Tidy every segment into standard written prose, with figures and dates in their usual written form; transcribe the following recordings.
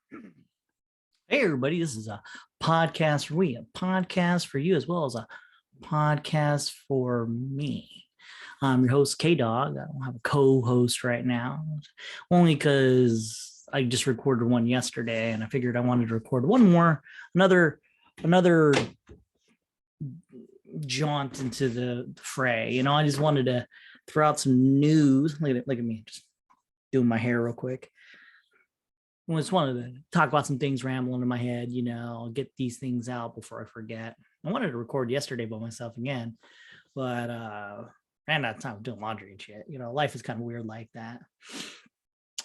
Hey, everybody, this is a podcast for you, as well as a podcast for me. I'm your host, K Dog. I don't have a co host right now, only because I just recorded one yesterday and I figured I wanted to record one more, another jaunt into the fray. I just wanted to throw out some news. Look at me, just doing my hair real quick. I just wanted to talk about some things rambling in my head, get these things out before I forget. I wanted to record yesterday by myself again, but ran out of time doing laundry and shit. Life is kind of weird like that.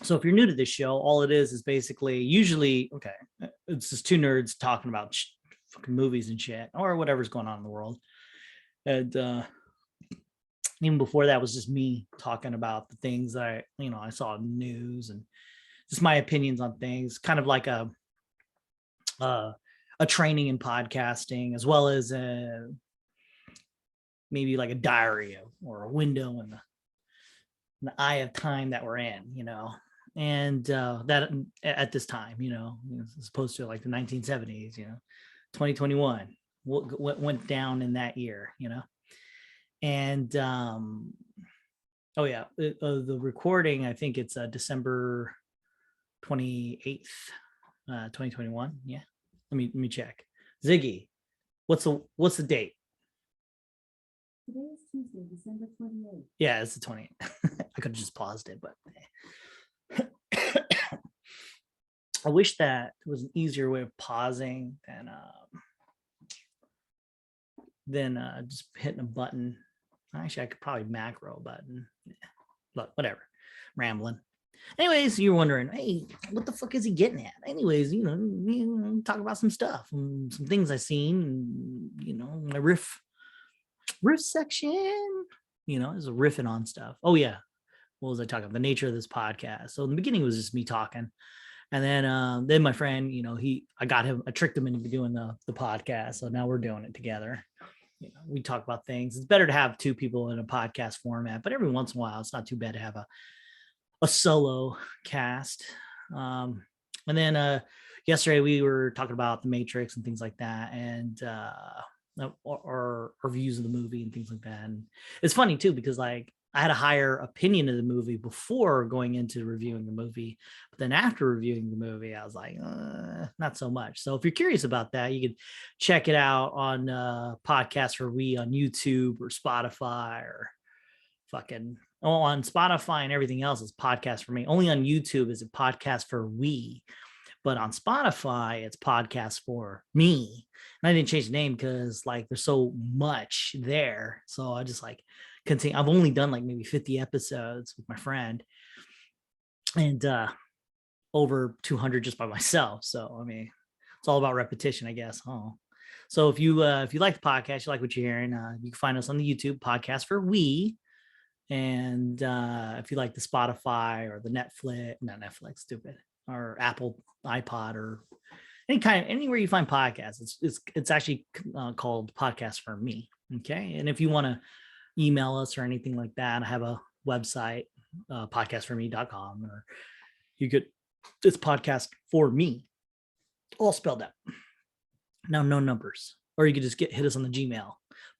So if you're new to this show, all it is basically it's just two nerds talking about fucking movies and shit or whatever's going on in the world. And even before that was just me talking about the things that I saw in the news and just my opinions on things, kind of like a training in podcasting, as well as maybe like a diary or a window in the eye of time that we're in, and that at this time, as opposed to like the 1970s, 2021, what went down in that year, and the recording, I think it's December 28th, 2021. Yeah. Let me check. Ziggy, what's the date? Today is Tuesday, December 28th. Yeah, it's the 28th. I could have just paused it, but I wish that there was an easier way of pausing than just hitting a button. Actually, I could probably macro button. Yeah. Look, whatever. Rambling. Anyways, you're wondering, hey, what the fuck is he getting at? Anyways, talk about some stuff, some things I've seen, my riff section, is a riffing on stuff. Oh yeah. What was I talking about? The nature of this podcast. So in the beginning it was just me talking. And then my friend, I tricked him into doing the podcast. So now we're doing it together. We talk about things. It's better to have two people in a podcast format, but every once in a while, it's not too bad to have a solo cast. And then yesterday we were talking about the Matrix and things like that, and our views of the movie and things like that. And it's funny too, because like I had a higher opinion of the movie before going into reviewing the movie, but then after reviewing the movie, I was like, not so much. So if you're curious about that, you can check it out on Podcastforwe on YouTube or Spotify or fucking on Spotify, and everything else is Podcast for Me. Only on YouTube is it Podcastforwe, but on Spotify it's Podcast for Me. And I didn't change the name because like there's so much there. So I just like continue. I've only done like maybe 50 episodes with my friend, and over 200 just by myself. So I mean, it's all about repetition, I guess. So if you like the podcast, you like what you're hearing, you can find us on the YouTube Podcastforwe. And if you like the Spotify or the Netflix, stupid, or Apple iPod or anywhere you find podcasts, it's actually called Podcast for Me. Okay. And if you want to email us or anything like that, I have a website, podcastforme.com, or it's Podcast for Me, all spelled out. Now, no numbers. Or you could just hit us on the Gmail,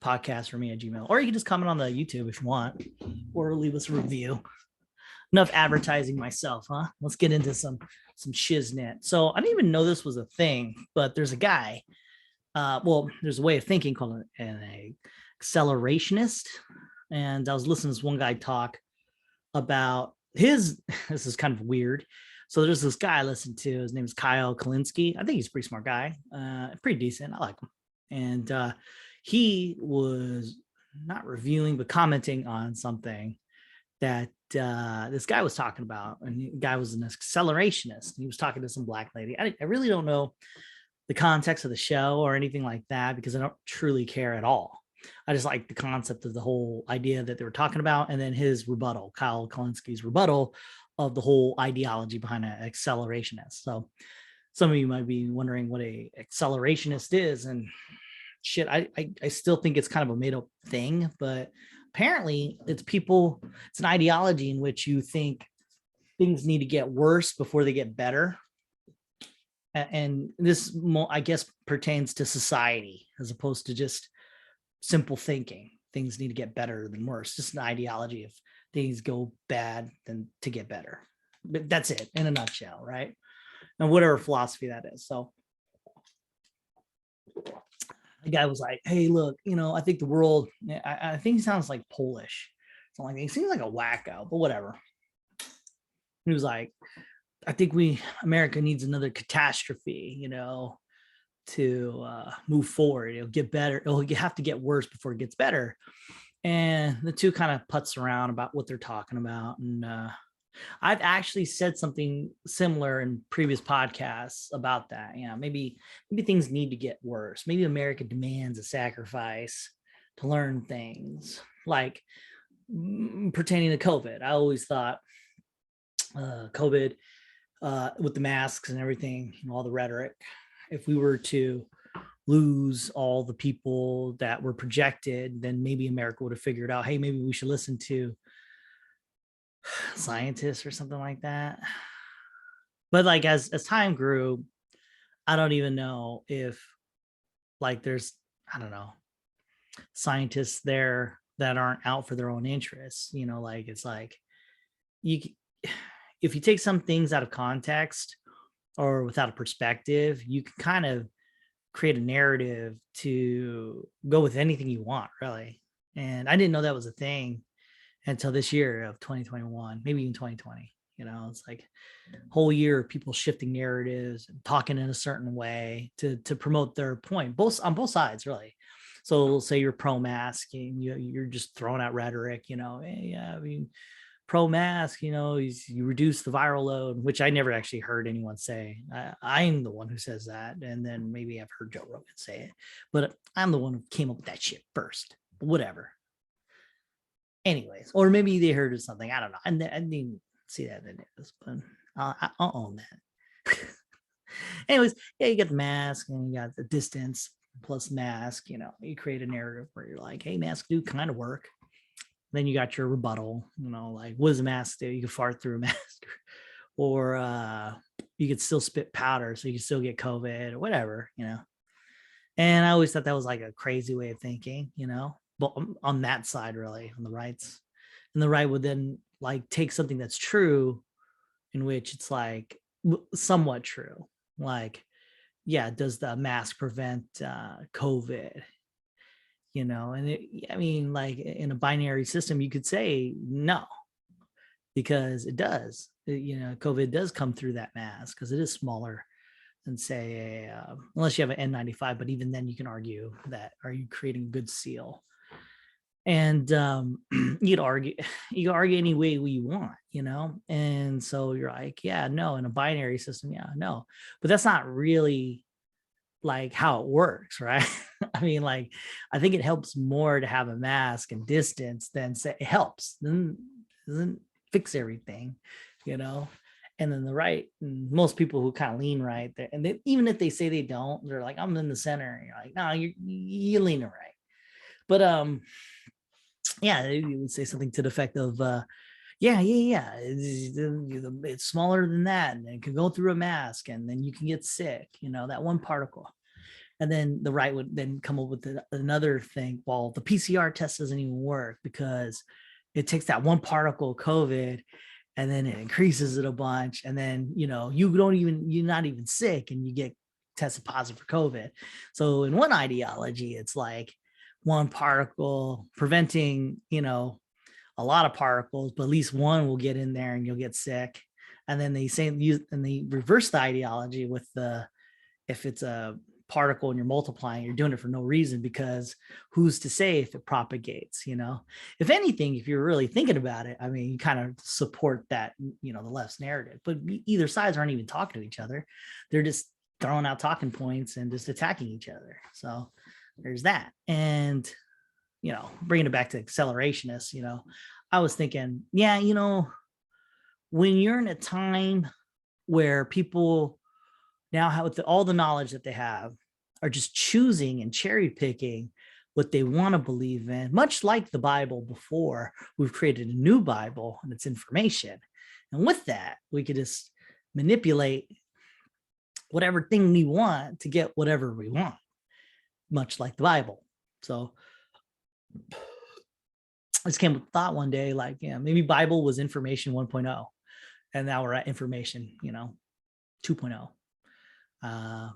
podcastforme@gmail.com, or you can just comment on the YouTube if you want, or leave us a review. Enough advertising myself, huh? Let's get into some shiznit. So I didn't even know this was a thing, but there's a guy. There's a way of thinking called an accelerationist, and I was listening to this one guy talk about this is kind of weird. So there's this guy I listened to. His name is Kyle Kalinske. I think he's a pretty smart guy, pretty decent. I like him. And he was not reviewing, but commenting on something that this guy was talking about. And the guy was an accelerationist. He was talking to some black lady. I really don't know the context of the show or anything like that, because I don't truly care at all. I just like the concept of the whole idea that they were talking about, and then his rebuttal, Kyle Kalinske's rebuttal of the whole ideology behind an accelerationist. So some of you might be wondering what a accelerationist is, and shit, I still think it's kind of a made up thing, but apparently it's an ideology in which you think things need to get worse before they get better. and this, I guess, pertains to society as opposed to just simple thinking. Things need to get better than worse. Just an ideology of things go bad then to get better. But that's it in a nutshell, right? And whatever philosophy that is. So the guy was like, hey, look, I think the world, I think he sounds like Polish. Something like, he seems like a wacko, but whatever. He was like, I think America needs another catastrophe, to move forward. It'll get better. It'll have to get worse before it gets better. And the two kind of putz around about what they're talking about. And I've actually said something similar in previous podcasts about that. Maybe things need to get worse. Maybe America demands a sacrifice to learn things, like pertaining to COVID. I always thought COVID, with the masks and everything, all the rhetoric, if we were to lose all the people that were projected, then maybe America would have figured out, hey, maybe we should listen to scientists or something like that. But like as time grew, I don't even know if like there's, I don't know, scientists there that aren't out for their own interests. Like it's like if you take some things out of context or without a perspective, you can kind of create a narrative to go with anything you want, really. And I didn't know that was a thing until this year of 2021, maybe even 2020. It's like a whole year of people shifting narratives and talking in a certain way to promote their point, on both sides, really. So say you're pro-mask and you're just throwing out rhetoric, hey, yeah, I mean, pro-mask, you reduce the viral load, which I never actually heard anyone say. I'm the one who says that, and then maybe I've heard Joe Rogan say it, but I'm the one who came up with that shit first. But whatever. Anyways, or maybe they heard of something. I don't know. I didn't see that in the news, but I'll own that. Anyways, yeah, you got the mask and you got the distance plus mask. You create a narrative where you're like, hey, masks do kind of work. Then you got your rebuttal, like, what does a mask do? You can fart through a mask, or you could still spit powder, so you can still get COVID or whatever, And I always thought that was like a crazy way of thinking, but on that side, really, on the rights. And the right would then like take something that's true, in which it's like somewhat true. Like, yeah, does the mask prevent COVID? And I mean, like in a binary system, you could say no, because it does. COVID does come through that mask because it is smaller than, say, unless you have an N95. But even then, you can argue that, are you creating a good seal? And you can argue any way you want, And so you're like, yeah, no, in a binary system, yeah, no, but that's not really like how it works, right? I mean, like, I think it helps more to have a mask and distance than say it helps. Then doesn't fix everything, And then the right, most people who kind of lean right there, and even if they say they don't, they're like, I'm in the center. And you're like, no, you lean right. But yeah, you would say something to the effect of, yeah, it's smaller than that, and it can go through a mask, and then you can get sick, that one particle. And then the right would then come up with another thing. Well, the PCR test doesn't even work because it takes that one particle of COVID and then it increases it a bunch. And then, you're not even sick and you get tested positive for COVID. So in one ideology, it's like one particle preventing, a lot of particles, but at least one will get in there and you'll get sick. And then they reverse the ideology with if it's a particle and you're multiplying, you're doing it for no reason, because who's to say if it propagates? If anything, if you're really thinking about it, I mean, you kind of support that, the left's narrative, but either sides aren't even talking to each other. They're just throwing out talking points and just attacking each other. So there's that. And bringing it back to accelerationists, I was thinking, yeah, when you're in a time where people now have, with all the knowledge that they have, are just choosing and cherry picking what they want to believe in, much like the Bible before, we've created a new Bible and it's information. And with that, we could just manipulate whatever thing we want to get whatever we want, much like the Bible. So I just came with the thought one day, like, yeah, maybe Bible was information 1.0, and now we're at information, 2.0.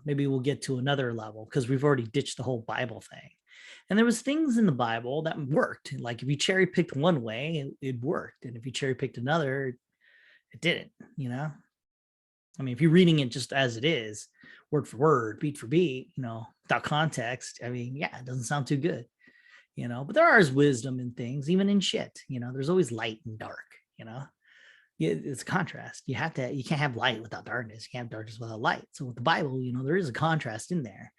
Maybe we'll get to another level because we've already ditched the whole Bible thing. And there was things in the Bible that worked. Like if you cherry picked one way, it worked. And if you cherry picked another, it didn't, I mean, if you're reading it just as it is, word for word, beat for beat, without context, I mean, yeah, it doesn't sound too good, but there is wisdom in things, even in shit, there's always light and dark, it's a contrast. You can't have light without darkness. You can't have darkness without light. So with the Bible, there is a contrast in there.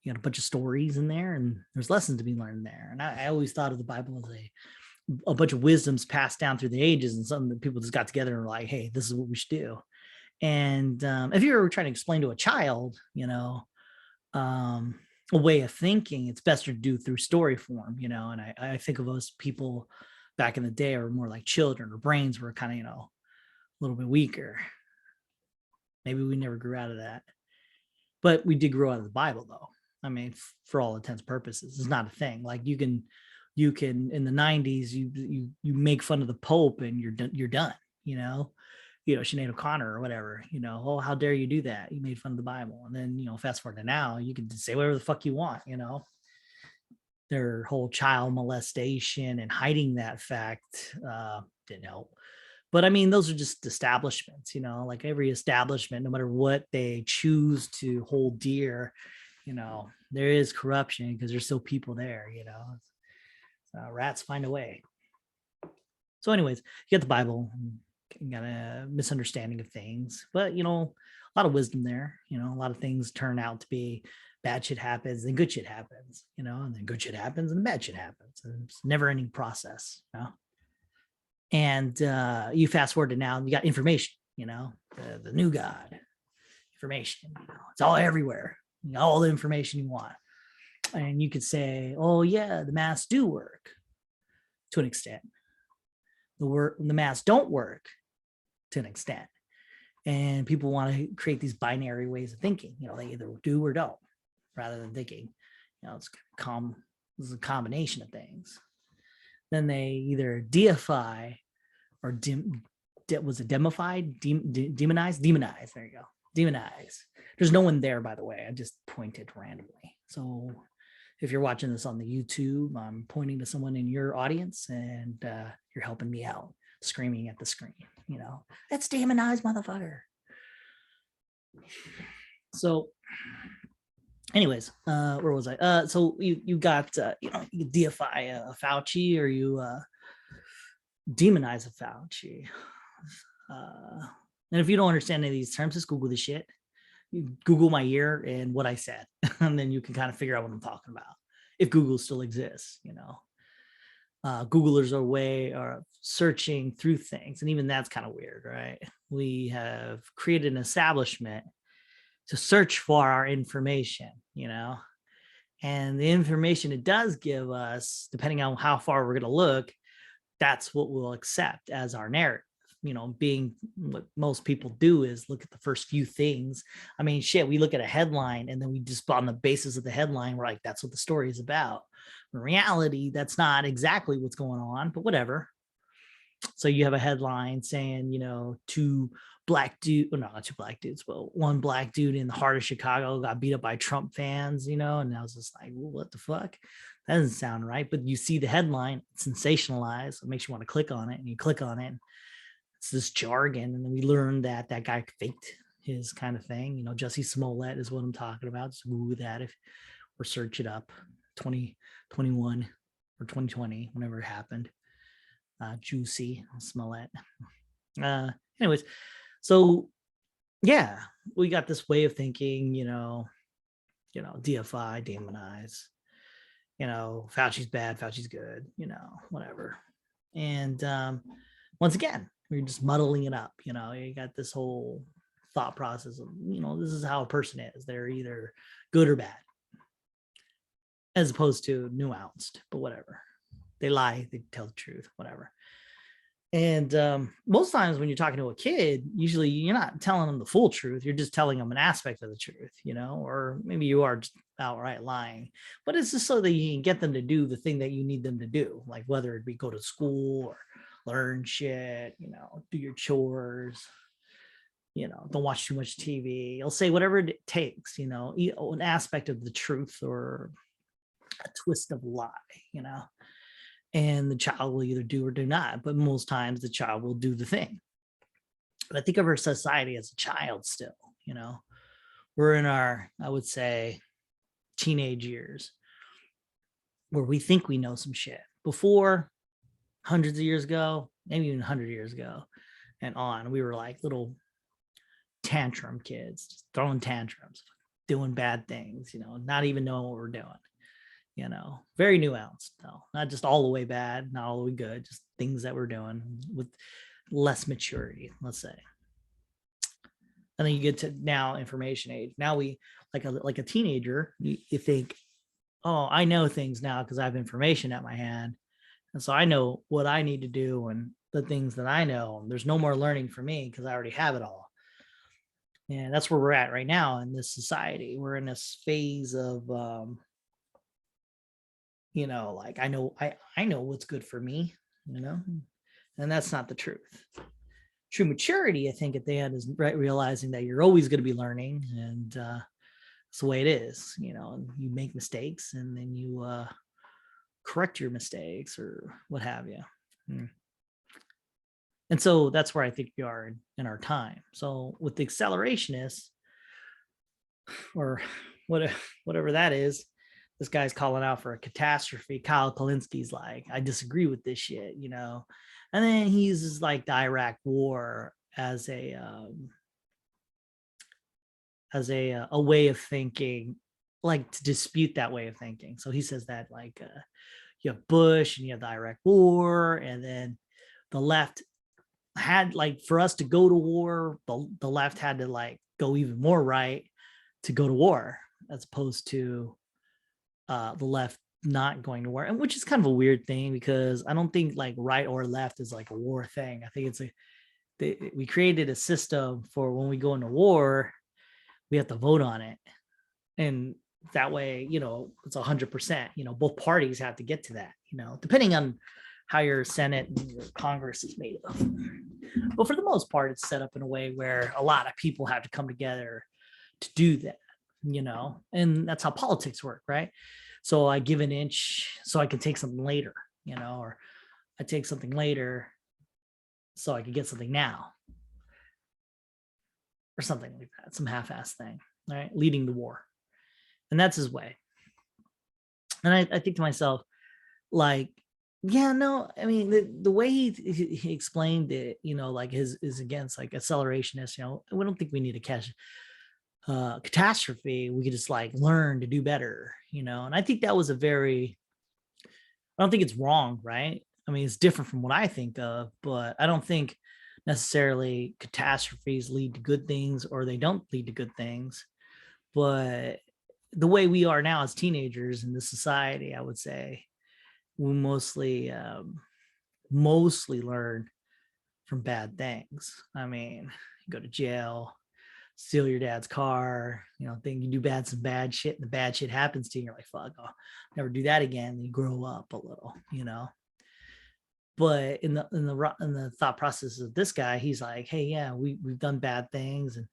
You got a bunch of stories in there, and there's lessons to be learned there. And I always thought of the Bible as a bunch of wisdoms passed down through the ages, and something that people just got together and were like, hey, this is what we should do. And if you were trying to explain to a child, a way of thinking, it's best to do through story form, and I think of us people back in the day are more like children. Our brains were kind of, a little bit weaker. Maybe we never grew out of that, but we did grow out of the Bible, though. I mean, for all intents and purposes, it's not a thing. Like you can in the 90s, you make fun of the Pope and you're done, Sinead O'Connor or whatever, oh, how dare you do that? You made fun of the Bible. And then, fast forward to now, you can say whatever the fuck you want, their whole child molestation and hiding that fact didn't help. But I mean, those are just establishments, like every establishment, no matter what they choose to hold dear, there is corruption because there's still people there, rats find a way. So anyways, you got the Bible, you got a misunderstanding of things, but, a lot of wisdom there, a lot of things turn out to be bad shit happens and good shit happens, and then good shit happens and bad shit happens. And it's a never ending process, And you fast forward to now, you got information, the new God, information, it's all everywhere, all the information you want. And you could say, oh yeah, the masks do work to an extent. The masks don't work to an extent. And people want to create these binary ways of thinking, they either do or don't, rather than thinking, it's a combination of things. Then they either deify or was it demified? Demonize? Demonize. There you go. Demonize. There's no one there, by the way. I just pointed randomly. So if you're watching this on the YouTube, I'm pointing to someone in your audience and you're helping me out, screaming at the screen, that's demonized, motherfucker. So anyways, where was I? So you got, you deify a Fauci, or you demonize a Fauci. And if you don't understand any of these terms, just Google the shit. You Google my year and what I said, and then you can kind of figure out what I'm talking about. If Google still exists, Googlers are a way of searching through things. And even that's kind of weird, right? We have created an establishment to search for our information, and the information it does give us, depending on how far we're going to look, that's what we'll accept as our narrative. Being what most people do is look at the first few things. I mean, shit, we look at a headline and then we just, on the basis of the headline, we're like, that's what the story is about. In reality, that's not exactly what's going on, but whatever. So you have a headline saying, two black dudes, well, not two black dudes, but one black dude in the heart of Chicago got beat up by Trump fans, and I was just like, well, what the fuck? That doesn't sound right. But you see the headline, it's sensationalized. It makes you want to click on it, and you click on it. It's this jargon. And then we learned that guy faked his kind of thing. Jussie Smollett is what I'm talking about. Just Google that or search it up. 2021 or 2020, whenever it happened. Juicy Smollett. Anyways, so yeah, we got this way of thinking, deify, demonize, Fauci's bad, Fauci's good, whatever. And once again, we're just muddling it up. You got this whole thought process of, this is how a person is. They're either good or bad, as opposed to nuanced, but whatever. They lie, they tell the truth, whatever. And most times when you're talking to a kid, usually you're not telling them the full truth. You're just telling them an aspect of the truth, or maybe you are just outright lying. But it's just so that you can get them to do the thing that you need them to do, like whether it be go to school or learn shit, do your chores, don't watch too much TV. You'll say whatever it takes, an aspect of the truth or a twist of lie, and the child will either do or do not. But most times the child will do the thing. But I think of our society as a child still, we're in our, I would say, teenage years where we think we know some shit. Before, hundreds of years ago, maybe even 100 years ago and on, we were like little tantrum kids, just throwing tantrums, doing bad things, not even knowing what we're doing. Very nuanced though, not just all the way bad, not all the way good, just things that we're doing with less maturity, let's say. And then you get to now information age. Now we like a teenager, you think, oh, I know things now because I have information at my hand. And so I know what I need to do and the things that I know. There's no more learning for me because I already have it all. And that's where we're at right now in this society. We're in this phase of like I know what's good for me, and that's not the truth. True maturity, I think, at the end is realizing that you're always going to be learning, and it's the way it is, and you make mistakes and then you correct your mistakes or what have you. And so that's where I think we are in our time. So with the accelerationists or whatever that is, this guy's calling out for a catastrophe. Kyle Kalinski's like, I disagree with this shit, and then he uses like the Iraq war as a way of thinking, like to dispute that way of thinking. So he says that like you have Bush and you have the Iraq war, and then the left had like for us to go to war, the left had to like go even more right to go to war, as opposed to the left not going to war, and which is kind of a weird thing because I don't think like right or left is like a war thing. I think it's we created a system for when we go into war, we have to vote on it, and that way, it's 100%. Both parties have to get to that. Depending on how your Senate and your Congress is made up. But for the most part, it's set up in a way where a lot of people have to come together to do that. And that's how politics work, right? So I give an inch so I can take something later, or I take something later so I can get something now, or something like that, some half-ass thing, right? Leading the war. And that's his way. And I think to myself, like, yeah, no, I mean, the way he explained it, like is against like accelerationists, we don't think we need a catastrophe. We could just like learn to do better, and I think that was I don't think it's wrong, right? I mean, it's different from what I think of, but I don't think necessarily catastrophes lead to good things or they don't lead to good things. But the way we are now as teenagers in this society, I would say we mostly learn from bad things. I mean, you go to jail, steal your dad's car, think you do some bad shit, and the bad shit happens to you. And you're like, fuck, I'll never do that again. And you grow up a little, But in the thought process of this guy, he's like, hey, yeah, we've done bad things and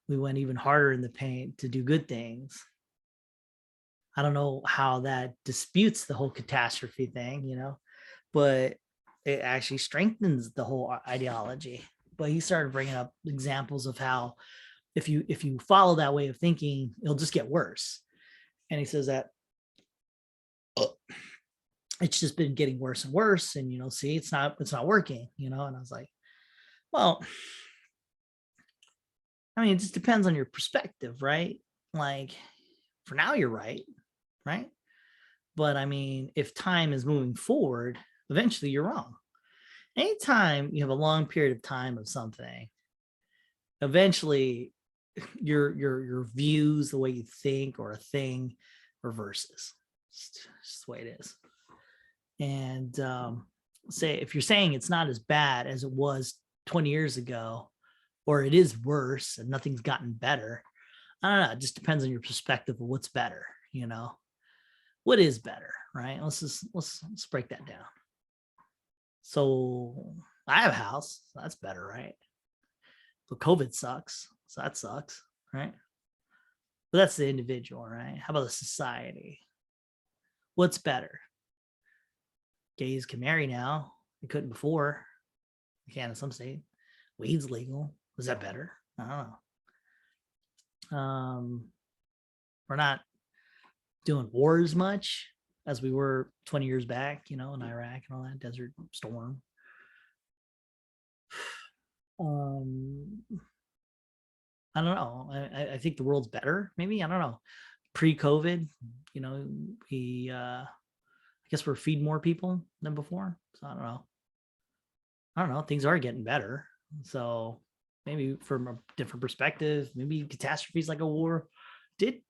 we went even harder in the paint to do good things. I don't know how that disputes the whole catastrophe thing, but it actually strengthens the whole ideology. But he started bringing up examples of how if you follow that way of thinking, it'll just get worse. And he says that it's just been getting worse and worse. And, see, it's not working, and I was like, well, I mean, it just depends on your perspective, right? Like for now, you're right. But I mean, if time is moving forward, eventually you're wrong. Anytime you have a long period of time of something, eventually your views, the way you think or a thing reverses. It's just the way it is. And say, if you're saying it's not as bad as it was 20 years ago, or it is worse and nothing's gotten better, I don't know. It just depends on your perspective of what's better, what is better, right? Let's break that down. So I have a house, so that's better, right? But COVID sucks, so that sucks, right? But that's the individual, right? How about the society? What's better? Gays can marry now. They couldn't before. They can in some state. Weed's legal. Is that better? I don't know. We're not doing war as much as we were 20 years back, in Iraq and all that Desert Storm. I don't know. I think the world's better. Maybe, I don't know. Pre-COVID, I guess we're feeding more people than before. So I don't know. Things are getting better. So maybe from a different perspective, maybe catastrophes like a war did,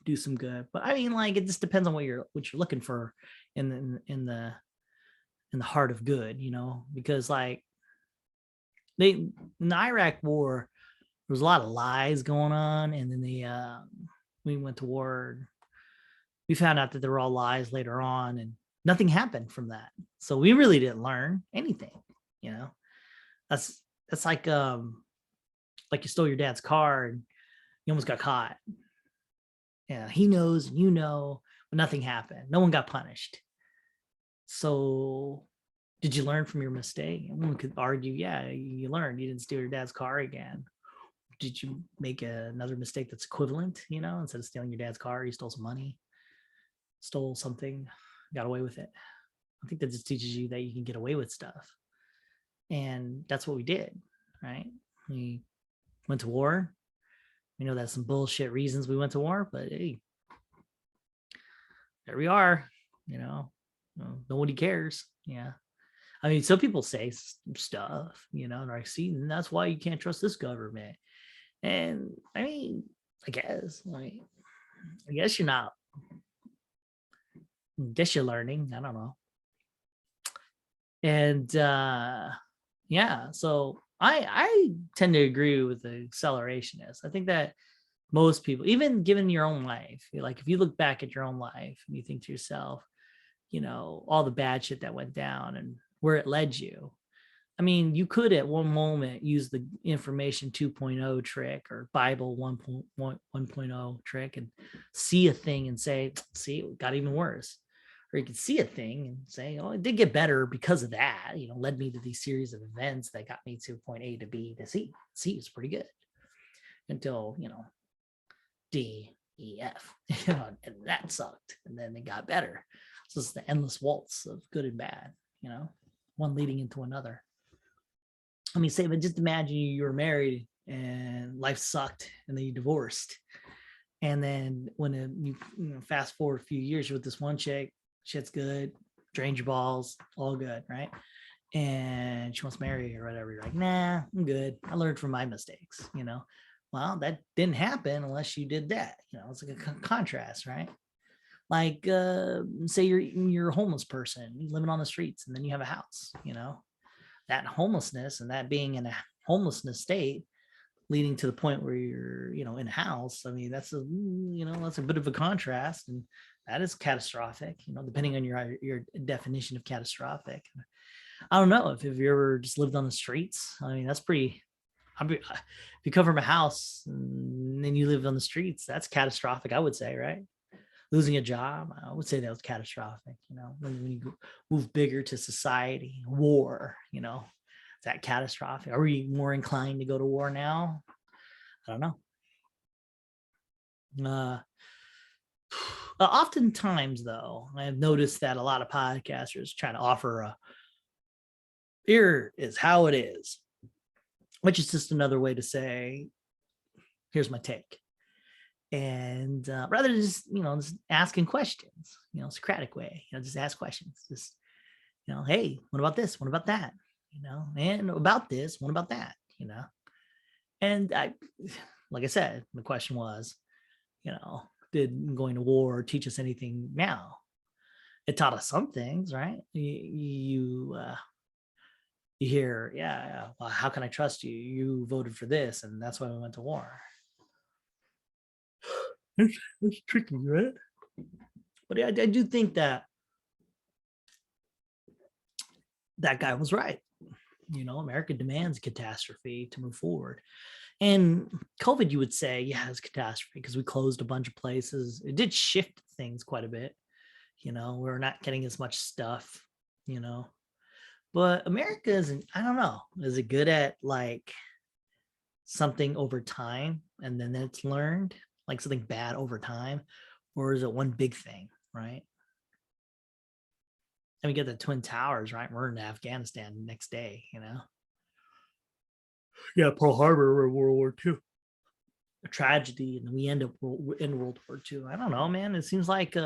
do some good. But I mean, like, it just depends on what you're looking for in the heart of good, because like in the Iraq war, there was a lot of lies going on, and then we went to war. We found out that there were all lies later on, and nothing happened from that. So we really didn't learn anything. That's like you stole your dad's car and you almost got caught. Yeah, he knows, and but nothing happened. No one got punished. So did you learn from your mistake? One could argue, yeah, you learned. You didn't steal your dad's car again. Did you make another mistake that's equivalent? Instead of stealing your dad's car, you stole some money, stole something, got away with it. I think that just teaches you that you can get away with stuff. And that's what we did, right? We went to war. We know that's some bullshit reasons we went to war, but hey, there we are. Nobody cares. Yeah. I mean, some people say stuff, and I see, and that's why you can't trust this government. And I mean, I guess you're not. I guess you're learning. I don't know. And yeah, so I tend to agree with the accelerationist. I think that most people, even given your own life, like if you look back at your own life and you think to yourself, all the bad shit that went down and where it led you. I mean, you could at one moment use the information 2.0 trick or Bible 1.0 trick and see a thing and say, see, it got even worse. Or you could see a thing and say, oh, it did get better because of that, led me to these series of events that got me to point A to B to C. C is pretty good until, D, E, F, and that sucked. And then it got better. So it's the endless waltz of good and bad, one leading into another. I mean, but just imagine you were married and life sucked and then you divorced. And then when you fast forward a few years, you're with this one chick, shit's good, drained your balls, all good, right? And she wants to marry you or whatever. You're like, nah, I'm good. I learned from my mistakes, Well, that didn't happen unless you did that. It's like a contrast, right? Like, say you're a homeless person, you're living on the streets, and then you have a house, that homelessness and that being in a homelessness state leading to the point where you're, in a house. I mean, that's a bit of a contrast, and that is catastrophic, depending on your definition of catastrophic. I don't know if you ever just lived on the streets. I mean, that's pretty, if you come from a house and then you live on the streets, that's catastrophic, I would say, right? Losing a job, I would say that was catastrophic. When you move bigger to society, war, is that catastrophic? Are we more inclined to go to war now? I don't know. Oftentimes, though, I've noticed that a lot of podcasters try to offer here is how it is, which is just another way to say, here's my take. And rather than just asking questions, Socratic way, just ask questions. Just, hey, what about this? What about that? And about this, what about that? And like I said, the question was, did going to war teach us anything now? it taught us some things, right? You hear, yeah, well, how can I trust you? You voted for this, and that's why we went to war. It's tricky, right? But I do think that guy was right. America demands catastrophe to move forward. And COVID, you would say, yeah, it's catastrophe because we closed a bunch of places. It did shift things quite a bit. We're not getting as much stuff, but America isn't, I don't know, is it good at like something over time and then it's learned, like something bad over time, or is it one big thing, right? And we get the Twin Towers, right? We're in Afghanistan the next day, Yeah, Pearl Harbor, we're in World War II. A tragedy, and we end up in World War II. I don't know, man. It seems like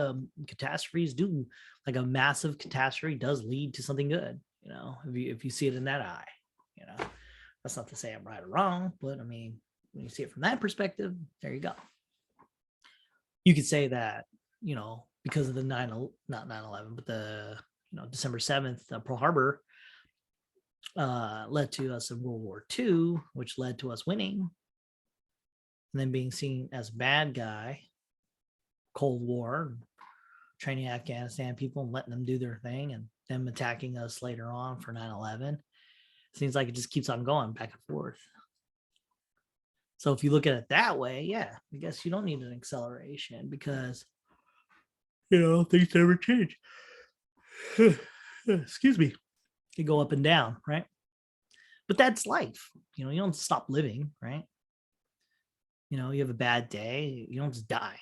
catastrophes do, like a massive catastrophe does lead to something good, if you see it in that eye, That's not to say I'm right or wrong, but I mean, when you see it from that perspective, there you go. You could say that, because of the not 9/11, but the December 7th, Pearl Harbor led to us in World War II, which led to us winning, and then being seen as a bad guy, Cold War, training Afghanistan people and letting them do their thing, and them attacking us later on for 9/11. Seems like it just keeps on going back and forth. So if you look at it that way, yeah, I guess you don't need an acceleration because, things never change. Excuse me. You go up and down, right? But that's life. You don't stop living, right? You have a bad day, you don't just die.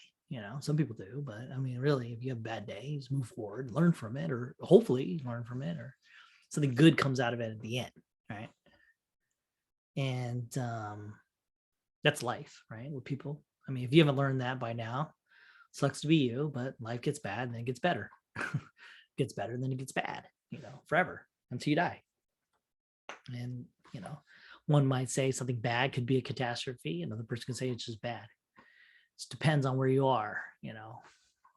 Some people do, but I mean, really, if you have a bad day, you just move forward, learn from it, or hopefully learn from it, or something good comes out of it at the end, right? And that's life, right? With people. I mean, if you haven't learned that by now, sucks to be you, but life gets bad and then it gets better. Gets better and then it gets bad, forever until you die. And, one might say something bad could be a catastrophe. Another person can say it's just bad. It depends on where you are,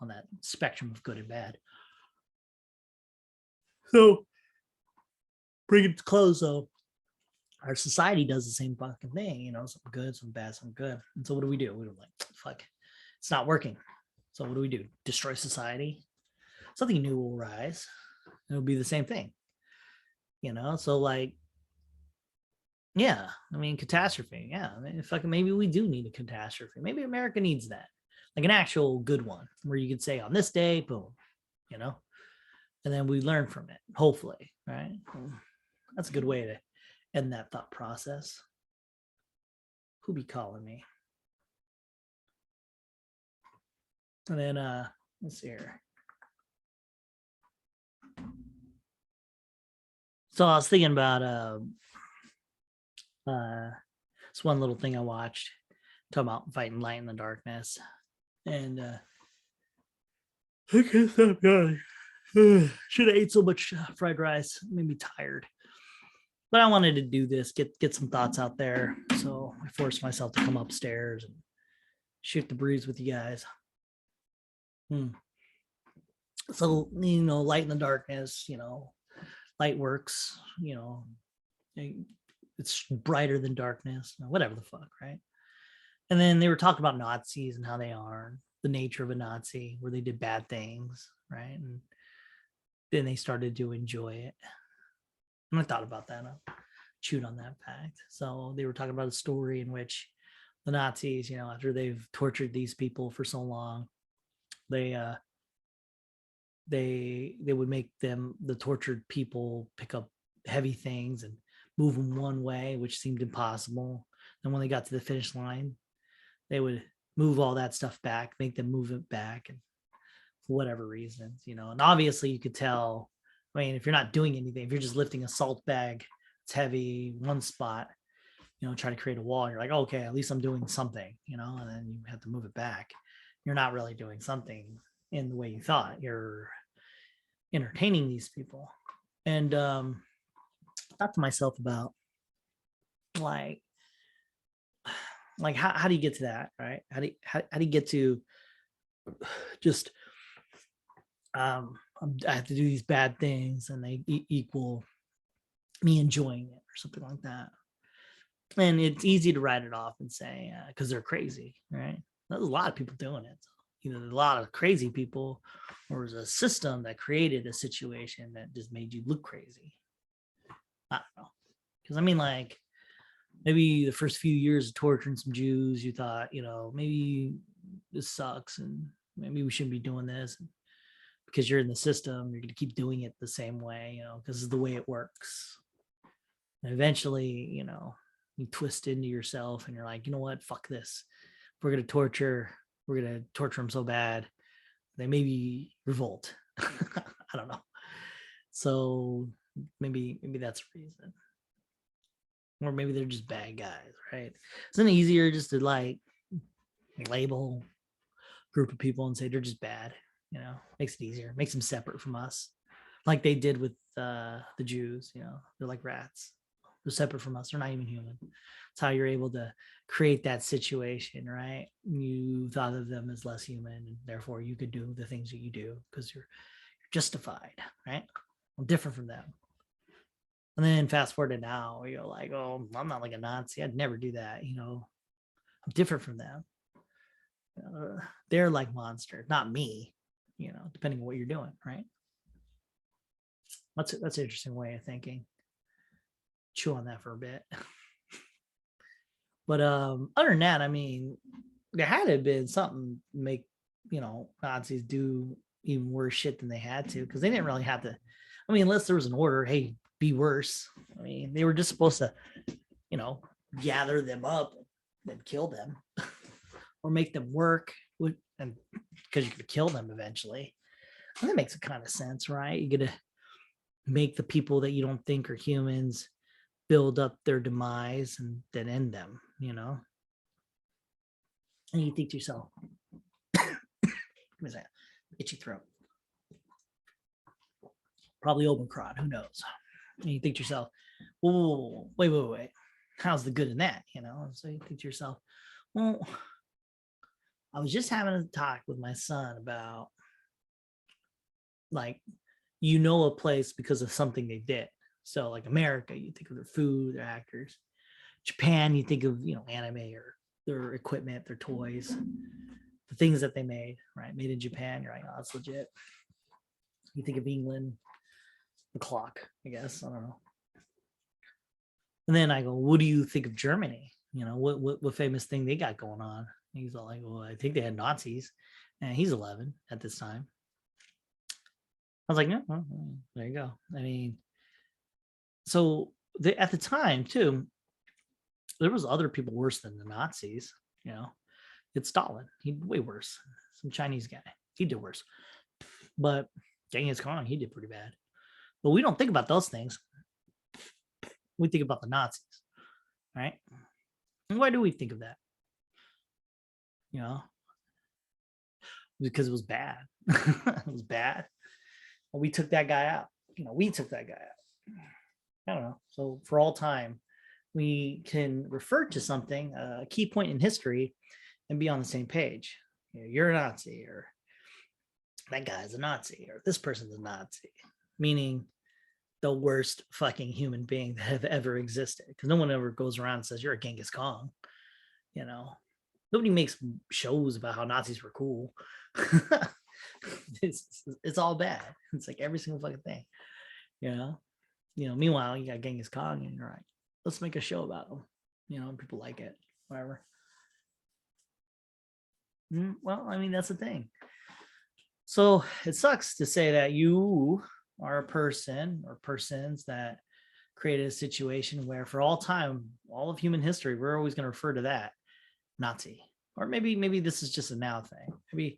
on that spectrum of good and bad. So, bring it to close, though. Our society does the same fucking thing, some good, some bad, some good. And so what do? We're like, fuck, it's not working. So what do? Destroy society? Something new will rise. It'll be the same thing. So like, yeah, I mean, catastrophe. Yeah, I mean, fucking maybe we do need a catastrophe. Maybe America needs that. Like an actual good one where you could say on this day, boom, and then we learn from it, hopefully, right? That's a good way to end that thought process. Who be calling me? And then let's see here. So I was thinking about it's one little thing I watched, talking about fighting light in the darkness. And I can't stop yawning. Should have ate so much fried rice. It made me tired. But I wanted to do this, get some thoughts out there. So I forced myself to come upstairs and shoot the breeze with you guys. So, light in the darkness, light works, it's brighter than darkness, whatever the fuck, right? And then they were talking about Nazis and how they are, the nature of a Nazi, where they did bad things, right? And then they started to enjoy it. And I thought about that. I chewed on that fact. So they were talking about a story in which the Nazis, after they've tortured these people for so long, they would make the tortured people pick up heavy things and move them one way, which seemed impossible. And when they got to the finish line, they would move all that stuff back, make them move it back, and for whatever reasons, and obviously you could tell, I mean, if you're not doing anything, if you're just lifting a salt bag, it's heavy, one spot, try to create a wall, you're like, okay, at least I'm doing something, and then you have to move it back. You're not really doing something in the way you thought. You're entertaining these people. And I thought to myself about like how do you get to that, right? How do you get to just I have to do these bad things, and they equal me enjoying it or something like that. And it's easy to write it off and say, because they're crazy, right? There's a lot of people doing it. Either a lot of crazy people, or there's a system that created a situation that just made you look crazy. I don't know. Because I mean, like, maybe the first few years of torturing some Jews, you thought, maybe this sucks and maybe we shouldn't be doing this. Because you're in the system, you're going to keep doing it the same way, because it's the way it works. And eventually, you twist into yourself and you're like, you know what, fuck this. We're going to torture them so bad, they maybe revolt. I don't know. So maybe that's the reason. Or maybe they're just bad guys, right? Isn't it easier just to like label a group of people and say they're just bad? Makes it easier, makes them separate from us, like they did with the Jews. They're like rats. They're separate from us. They're not even human. It's how you're able to create that situation, right? You thought of them as less human, and therefore you could do the things that you do because you're justified, right? I'm different from them. And then fast forward to now, you're like, oh, I'm not like a Nazi. I'd never do that. I'm different from them. They're like monsters, not me, depending on what you're doing, right? That's an interesting way of thinking. Chew on that for a bit. But other than that, I mean, there had to have been something to make, Nazis do even worse shit than they had to, because they didn't really have to. I mean, unless there was an order, hey, be worse. I mean, they were just supposed to, gather them up and kill them or make them work and because you could kill them eventually. And that makes a kind of sense, right? You're going to make the people that you don't think are humans build up their demise and then end them, And you think to yourself, give me a second, itchy throat. Probably Omicron, who knows? And you think to yourself, whoa, wait. How's the good in that? So you think to yourself, well, I was just having a talk with my son about, like, a place because of something they did. So like America, you think of their food, their actors. Japan, you think of, anime or their equipment, their toys, the things that they made, right? Made in Japan. You're like, oh, that's legit. You think of England, the clock, I guess. I don't know. And then I go, what do you think of Germany? What famous thing they got going on? And he's all like, well, I think they had Nazis. And he's 11 at this time. I was like, yeah, well, there you go. I mean, so at the time too, there was other people worse than the Nazis. It's Stalin. He way worse. Some Chinese guy. He did worse. But Genghis Khan, he did pretty bad. But we don't think about those things. We think about the Nazis, right? And why do we think of that? Because it was bad. It was bad. Well, we took that guy out. We took that guy out. I don't know. So for all time, we can refer to something, a key point in history, and be on the same page. You're a Nazi, or that guy's a Nazi, or this person's a Nazi, meaning the worst fucking human being that have ever existed. Because no one ever goes around and says you're a Genghis Khan. Nobody makes shows about how Nazis were cool. It's all bad. It's like every single fucking thing. Meanwhile, you got Genghis Khan, and you're like, let's make a show about them. And people like it, whatever. Well, I mean, that's the thing. So it sucks to say that you are a person or persons that created a situation where for all time, all of human history, we're always going to refer to that Nazi. Or maybe this is just a now thing. Maybe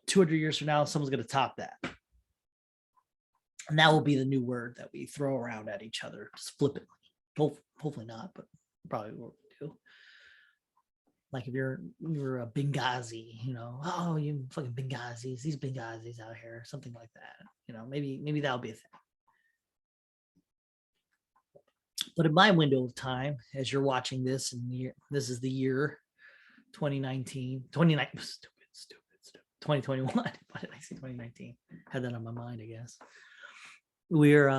200 years from now, someone's going to top that. And that will be the new word that we throw around at each other, just flippantly. Hopefully not, but probably what we do. Like if you're a Benghazi, oh, you fucking Benghazis, these Benghazis out here, something like that. Maybe that'll be a thing. But in my window of time, as you're watching this, and this is the year 2019, stupid, 2021. Why did I say 2019? Had that on my mind, I guess. We're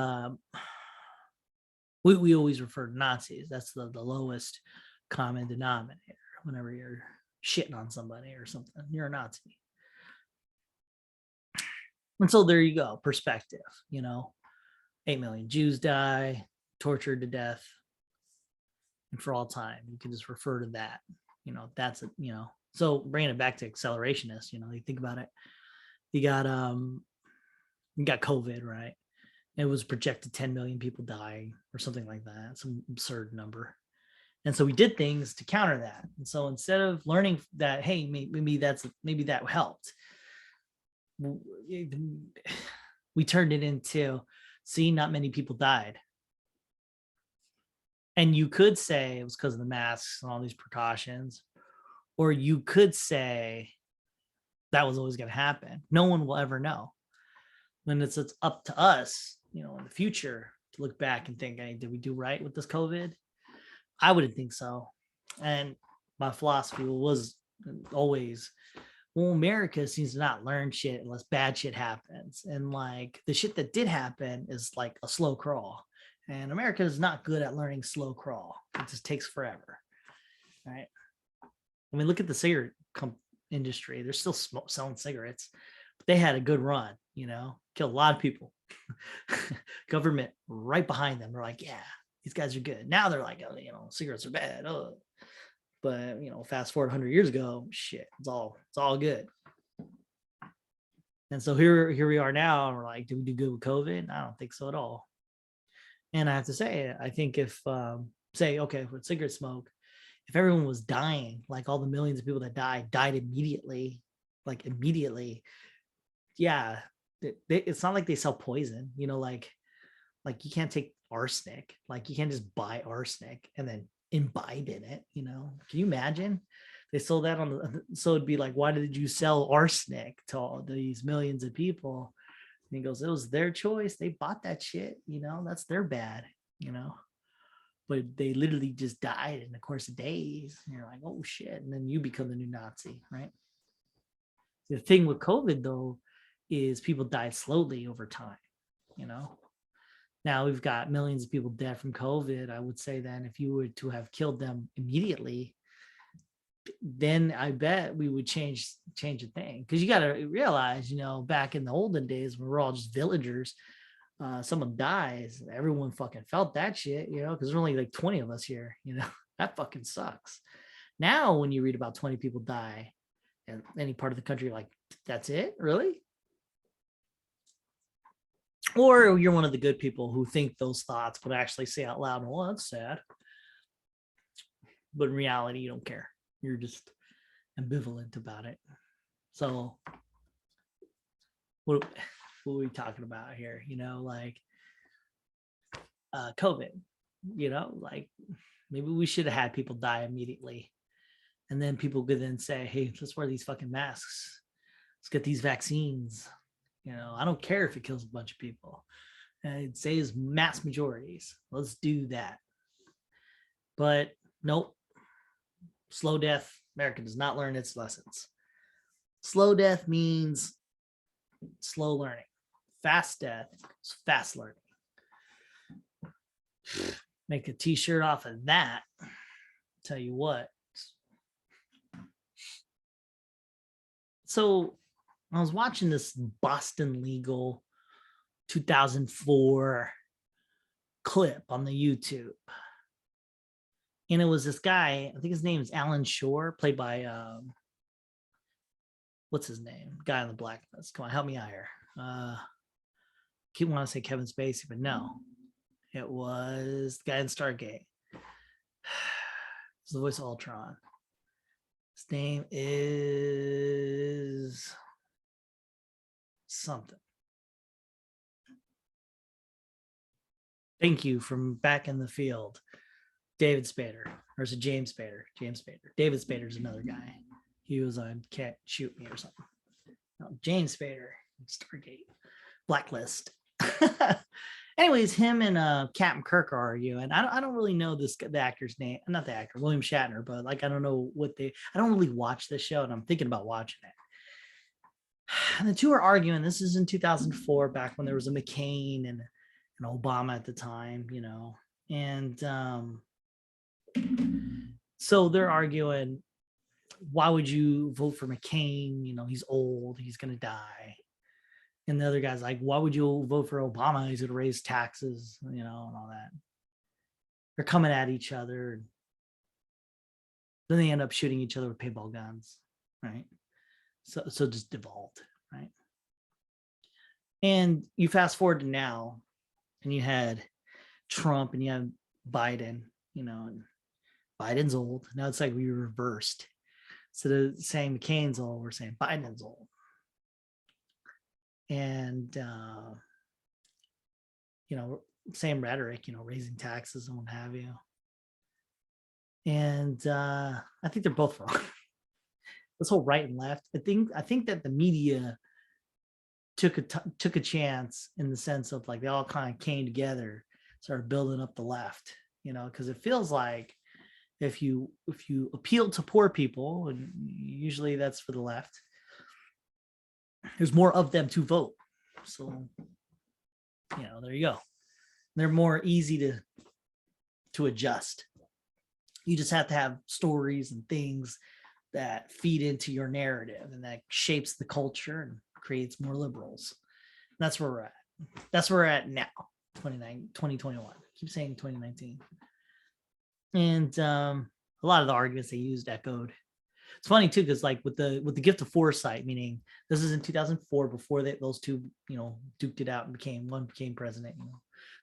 we always refer to Nazis. That's the lowest common denominator. Whenever you're shitting on somebody or something, you're a Nazi. And so there you go, perspective. 8 million Jews die, tortured to death, and for all time. You can just refer to that. That's it. So bringing it back to accelerationists, you think about it. You got COVID, right? It was projected 10 million people dying or something like that, some absurd number. And so we did things to counter that. And so instead of learning that, hey, maybe that helped, we turned it into, see, not many people died. And you could say it was because of the masks and all these precautions, or you could say that was always going to happen. No one will ever know. When it's up to us, in the future, to look back and think, hey, did we do right with this COVID? I wouldn't think so. And my philosophy was always, well, America seems to not learn shit unless bad shit happens. And like the shit that did happen is like a slow crawl. And America is not good at learning slow crawl. It just takes forever. Right. I mean, look at the cigarette industry. They're still selling cigarettes, but they had a good run, killed a lot of people. Government right behind them. They're like, yeah, these guys are good. Now they're like, oh, cigarettes are bad. Oh. But, fast forward 100 years ago, shit, it's all good. And so here we are now, and we're like, do we do good with COVID? I don't think so at all. And I have to say, I think if, okay, with cigarette smoke, if everyone was dying, like all the millions of people that died immediately, yeah, it's not like they sell poison, like you can't take arsenic, like you can't just buy arsenic and then imbibe in it. Can you imagine? They sold that so it'd be like, why did you sell arsenic to all these millions of people? And he goes, it was their choice. They bought that shit, that's their bad, but they literally just died in the course of days. And you're like, oh shit. And then you become the new Nazi, right? The thing with COVID though, is people died slowly over time, Now we've got millions of people dead from COVID. I would say then if you were to have killed them immediately, then I bet we would change a thing. Because you got to realize, back in the olden days when we're all just villagers, someone dies, everyone fucking felt that shit, because there's only like 20 of us here, that fucking sucks. Now, when you read about 20 people die in any part of the country, like, that's it? Really? Or you're one of the good people who think those thoughts, but actually say out loud, well, that's sad. But in reality, you don't care. You're just ambivalent about it. So what are we talking about here? Like COVID, like maybe we should have had people die immediately. And then people could then say, hey, let's wear these fucking masks. Let's get these vaccines. I don't care if it kills a bunch of people. It saves mass majorities. Let's do that. But nope. Slow death. America does not learn its lessons. Slow death means slow learning. Fast death is fast learning. Make a t-shirt off of that. Tell you what. So I was watching this Boston Legal 2004 clip on the YouTube. And it was this guy, I think his name is Alan Shore, played by, what's his name? Guy on the Blacklist. Come on, help me out here. Keep wanting to say Kevin Spacey, but no. It was the guy in Stargate. It's the voice of Ultron. His name is something. Thank you from back in the field. David Spader. Or is it James Spader? James Spader. David Spader's another guy. He was on Can't Shoot Me or something. No, James Spader. Stargate. Blacklist. Anyways, him and Captain Kirk are arguing. I don't really know the actor's name. Not the actor, William Shatner, but like I don't know I don't really watch this show, and I'm thinking about watching it. And the two are arguing. This is in 2004, back when there was a McCain and Obama at the time, and so they're arguing, why would you vote for McCain? He's old, he's going to die. And the other guy's like, why would you vote for Obama? He's going to raise taxes, and all that. They're coming at each other. Then they end up shooting each other with paintball guns, right? So just devolved, right? And you fast forward to now, and you had Trump and you have Biden, and Biden's old. Now it's like we reversed. Instead of saying McCain's old, we're saying Biden's old. And, same rhetoric, raising taxes and what have you. And I think they're both wrong. This whole right and left, I think that the media took a chance, in the sense of like they all kind of came together, started building up the left, because it feels like if you appeal to poor people, and usually that's for the left, there's more of them to vote. So, there you go. They're more easy to adjust. You just have to have stories and things that feed into your narrative, and that shapes the culture and creates more liberals. That's where we're at. That's where we're at now, 2021. I keep saying 2019. And a lot of the arguments they used echoed. It's funny too, because like with the gift of foresight, meaning this is in 2004, before those two, duked it out and became president.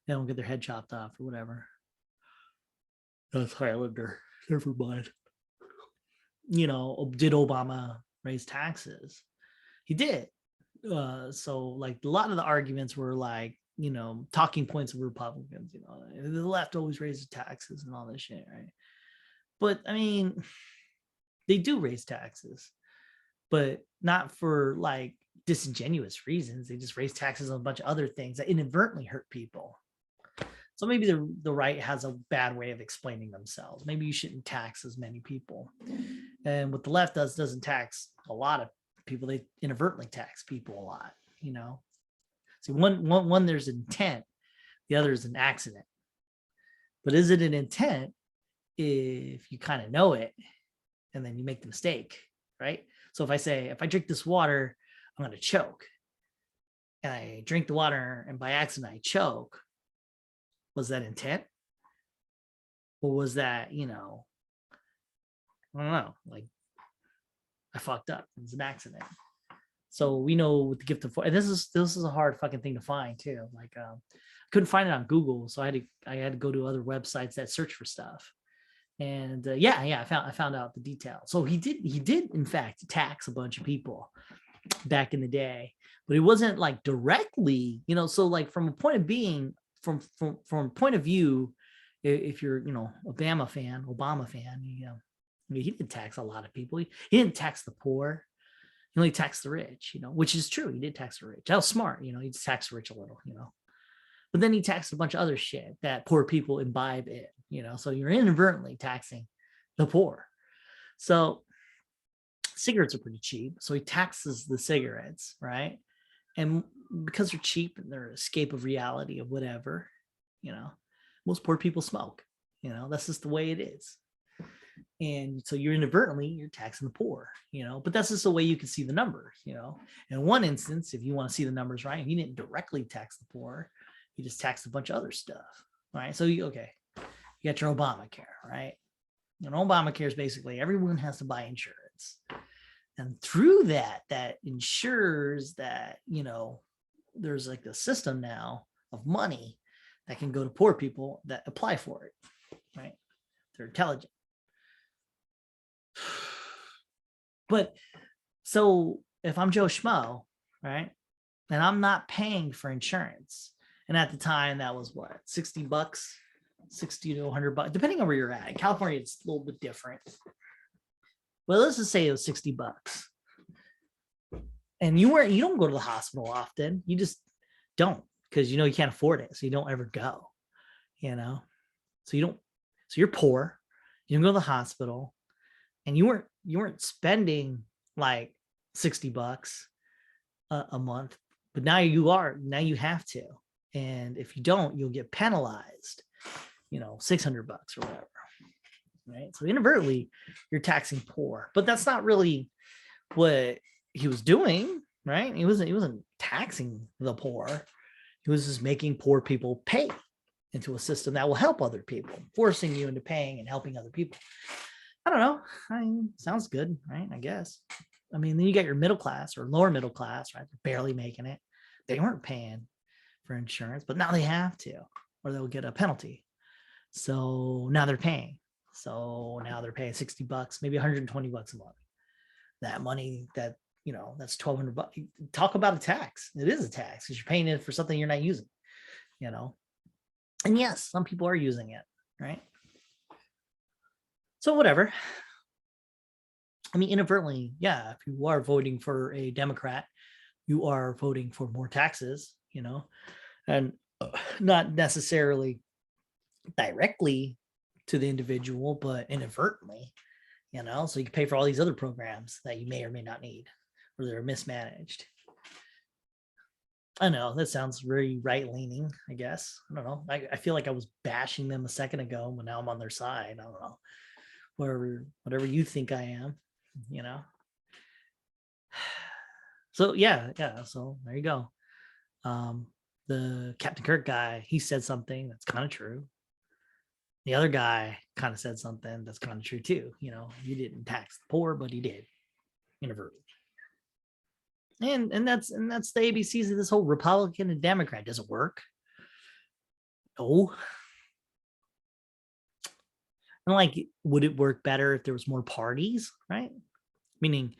They don't get their head chopped off or whatever. That's Highlander. Never mind. Did Obama raise taxes? He did. So like a lot of the arguments were like, talking points of Republicans, the left always raises taxes and all this shit, right? But I mean, they do raise taxes, but not for like disingenuous reasons. They just raise taxes on a bunch of other things that inadvertently hurt people. So maybe the right has a bad way of explaining themselves. Maybe you shouldn't tax as many people. And what the left doesn't tax a lot of people. They inadvertently tax people a lot, See, one there's intent, the other is an accident. But is it an intent if you kind of know it and then you make the mistake, right? So if I drink this water, I'm going to choke. And I drink the water and by accident I choke. Was that intent? Or was that, I don't know, like I fucked up. It was an accident. So we know with the gift of, and this is a hard fucking thing to find too. Like I couldn't find it on Google, so I had to go to other websites that search for stuff. And I found out the details. So he did in fact tax a bunch of people back in the day, but it wasn't like directly, So like from a point of being, from a point of view, if you're Obama fan, he did tax a lot of people. He didn't tax the poor. He only taxed the rich, which is true. He did tax the rich. That was smart, he taxed the rich a little, But then he taxed a bunch of other shit that poor people imbibe in, So you're inadvertently taxing the poor. So cigarettes are pretty cheap. So he taxes the cigarettes, right? And because they're cheap and they're an escape of reality of whatever, most poor people smoke. That's just the way it is. And so you're taxing the poor, but that's just the way you can see the numbers, In one instance, if you want to see the numbers right, he didn't directly tax the poor. He just taxed a bunch of other stuff, right? So you got your Obamacare, right? And Obamacare is basically everyone has to buy insurance. And through that ensures that, there's like a system now of money that can go to poor people that apply for it, right? They're intelligent. But so if I'm Joe Schmo, right, and I'm not paying for insurance, and at the time that was what, $60, $60 to $100, depending on where you're at. In California, it's a little bit different. Well, let's just say it was $60, and you don't go to the hospital often. You just don't, because you can't afford it, so you don't ever go. So you're poor. You don't go to the hospital. And you weren't spending like $60. a month, but now you have to. And if you don't, you'll get penalized, $600 or whatever. Right. So inadvertently, you're taxing poor, but that's not really what he was doing. Right. He wasn't taxing the poor. He was just making poor people pay into a system that will help other people, forcing you into paying and helping other people. I don't know. Sounds good, right? I guess. I mean, then you got your middle class or lower middle class, right? They're barely making it. They weren't paying for insurance, but now they have to, or they'll get a penalty. So now they're paying. So now they're paying $60, maybe $120 a month. That money that's $1,200. Talk about a tax. It is a tax because you're paying it for something you're not using, And yes, some people are using it, right? So whatever. I mean, inadvertently, yeah, if you are voting for a Democrat, you are voting for more taxes, and not necessarily directly to the individual, but inadvertently, so you can pay for all these other programs that you may or may not need, or they're mismanaged. I know that sounds very right-leaning, I guess. I don't know. I feel like I was bashing them a second ago, but now I'm on their side. I don't know. Whatever you think I am, So yeah. So there you go. The Captain Kirk guy, he said something that's kind of true. The other guy kind of said something that's kind of true too. He didn't tax the poor, but he did inadvertently. And that's the ABCs of this whole Republican and Democrat. Does it work? No. And would it work better if there was more parties, right? Meaning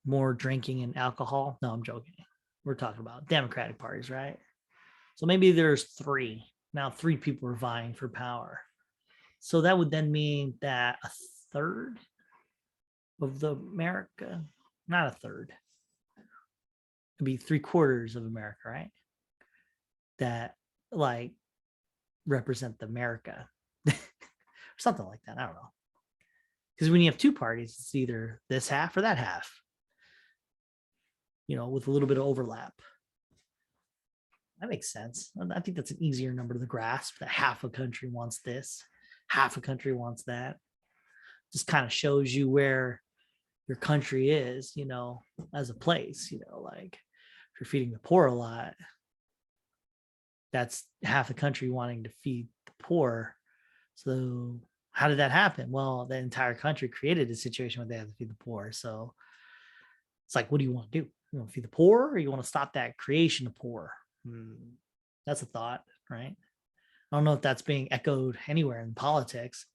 more drinking and alcohol? No, I'm joking. We're talking about Democratic parties, right? So maybe there's 3. Now 3 people are vying for power. So that would then mean that a third of the America, not a third, it'd be 3/4 of America, right? That represent the America or something like that. I don't know. Because when you have 2 parties, it's either this half or that half, with a little bit of overlap. That makes sense. I think that's an easier number to grasp, that half a country wants this, half a country wants that. Just kind of shows you where your country is, as a place, if you're feeding the poor a lot, that's half the country wanting to feed the poor. So how did that happen? Well, the entire country created a situation where they have to feed the poor. So it's what do you want to do? You want to feed the poor, or you want to stop that creation of poor? That's a thought, right? I don't know if that's being echoed anywhere in politics.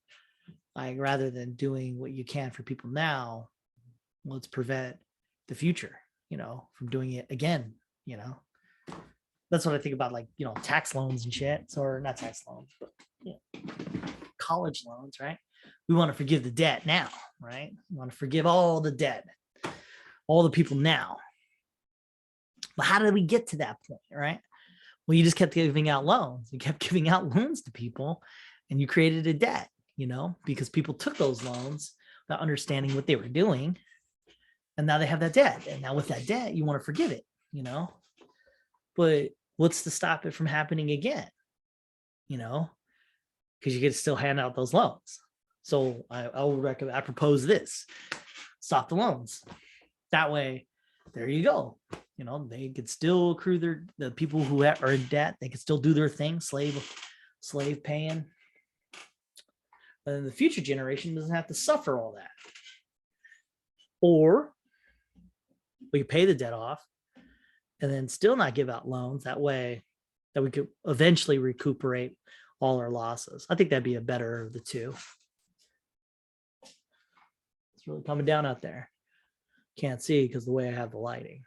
Rather than doing what you can for people now, let's prevent the future, from doing it again, That's what I think about, tax loans and shit. Or not tax loans, but college loans, right? We want to forgive the debt now, right? We want to forgive all the debt, all the people now. But how did we get to that point, right? Well, you just kept giving out loans. You kept giving out loans to people, and you created a debt, because people took those loans without understanding what they were doing. And now they have that debt. And now with that debt, you want to forgive it, But what's to stop it from happening again? Because you could still hand out those loans. So I would recommend, I propose this: stop the loans. That way, there you go. They could still accrue the people who are in debt. They could still do their thing, slave paying. But then the future generation doesn't have to suffer all that. Or we pay the debt off and then still not give out loans. That way that we could eventually recuperate all our losses. I think that'd be a better of the two. It's really coming down out there. Can't see because the way I have the lighting.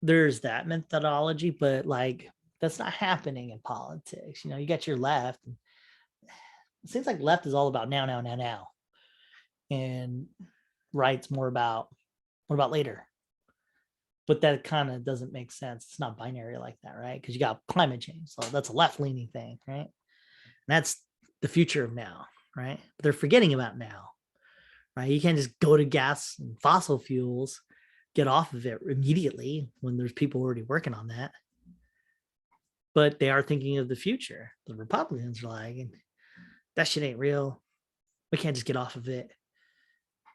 There's that methodology, but that's not happening in politics. You got your left. It seems like left is all about now. And right's more about what about later. But that kind of doesn't make sense. It's not binary like that, right? Because you got climate change. So that's a left-leaning thing, right? And that's the future of now, right? But they're forgetting about now, right? You can't just go to gas and fossil fuels, get off of it immediately when there's people already working on that. But they are thinking of the future. The Republicans are like, that shit ain't real. We can't just get off of it.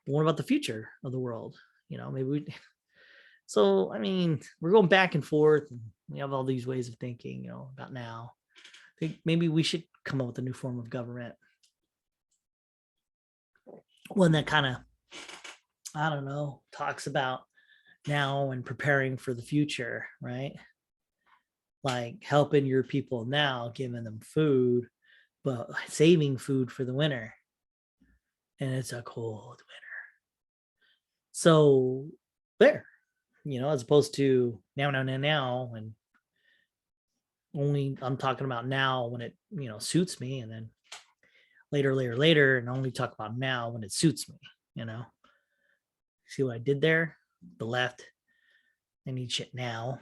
But what about the future of the world? Maybe we. So, I mean, we're going back and forth. And we have all these ways of thinking, about now. I think maybe we should come up with a new form of government. One that kind of, I don't know, talks about now and preparing for the future, right? Like helping your people now, giving them food, but saving food for the winter. And it's a cold winter. So there, as opposed to now, and only I'm talking about now when it, suits me, and then later, and only talk about now when it suits me, See what I did there? The left, they need shit now,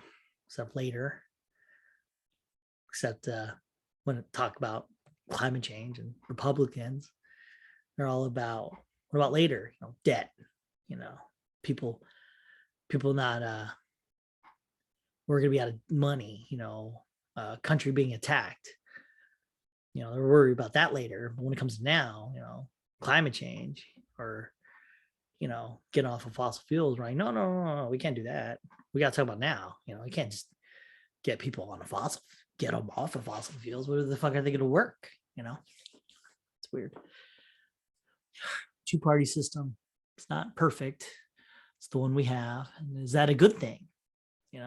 except later. Except when it talk about climate change and Republicans, they're all about what about later? Debt. People not we're gonna be out of money. Country being attacked. They're worried about that later. But when it comes to now, climate change or getting off of fossil fuels, right? No, we can't do that. We got to talk about now. We can't just get people on get them off of fossil fuels. What the fuck are they going to work? It's weird. Two-party system. It's not perfect. It's the one we have. And is that a good thing? It's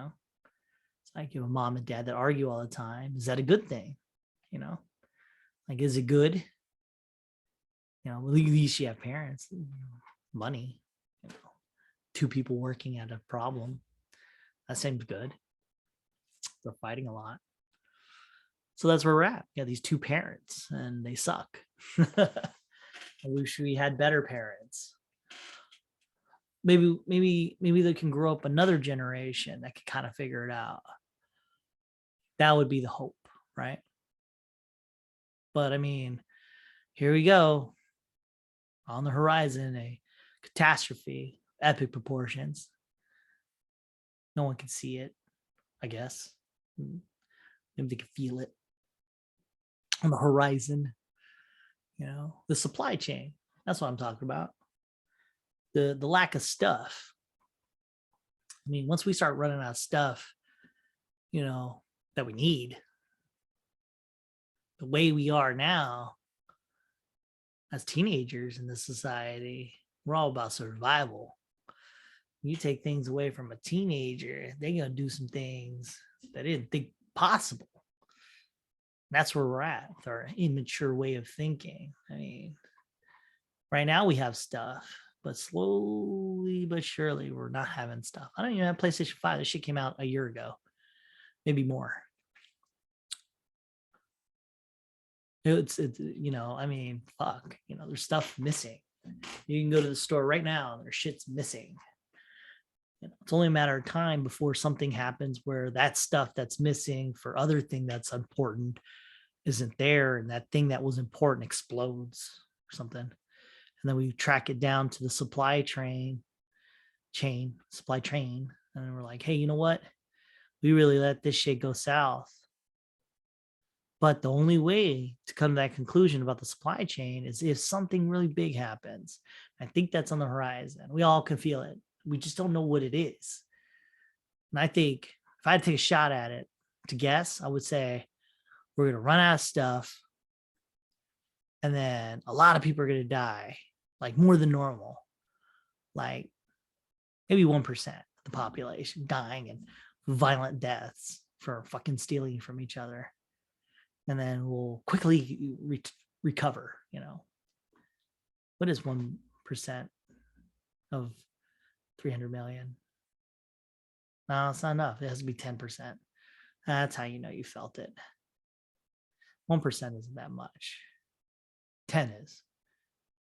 like you have a mom and dad that argue all the time. Is that a good thing? Like, is it good? At least you have parents, money, two people working at a problem. That seems good. They're fighting a lot. So that's where we're at. Yeah, these two parents, and they suck. I wish we had better parents. Maybe they can grow up another generation that can kind of figure it out. That would be the hope, right? But I mean, here we go. On the horizon, a catastrophe, epic proportions. No one can see it, I guess. Maybe they can feel it on the horizon. The supply chain. That's what I'm talking about. The lack of stuff. I mean, once we start running out of stuff, that we need, the way we are now as teenagers in this society, we're all about survival. You take things away from a teenager, they're going to do some things that they didn't think possible. That's where we're at with our immature way of thinking. I mean, right now we have stuff, but slowly but surely we're not having stuff. I don't even have PlayStation 5. This shit came out a year ago, maybe more. It's I mean, fuck, there's stuff missing. You can go to the store right now and there's shit's missing. It's only a matter of time before something happens where that stuff that's missing for other thing that's important isn't there, and that thing that was important explodes or something. And then we track it down to the supply train, and then we're like, hey, you know what? We really let this shit go south. But the only way to come to that conclusion about the supply chain is if something really big happens. I think that's on the horizon. We all can feel it. We just don't know what it is. And I think if I had to take a shot at it to guess, I would say we're going to run out of stuff. And then a lot of people are going to die, like more than normal. Like maybe 1% of the population dying in violent deaths for fucking stealing from each other. And then we'll quickly recover, What is 1% of 300 million? No, it's not enough. It has to be 10%. That's how you felt it. 1% isn't that much. 10 is.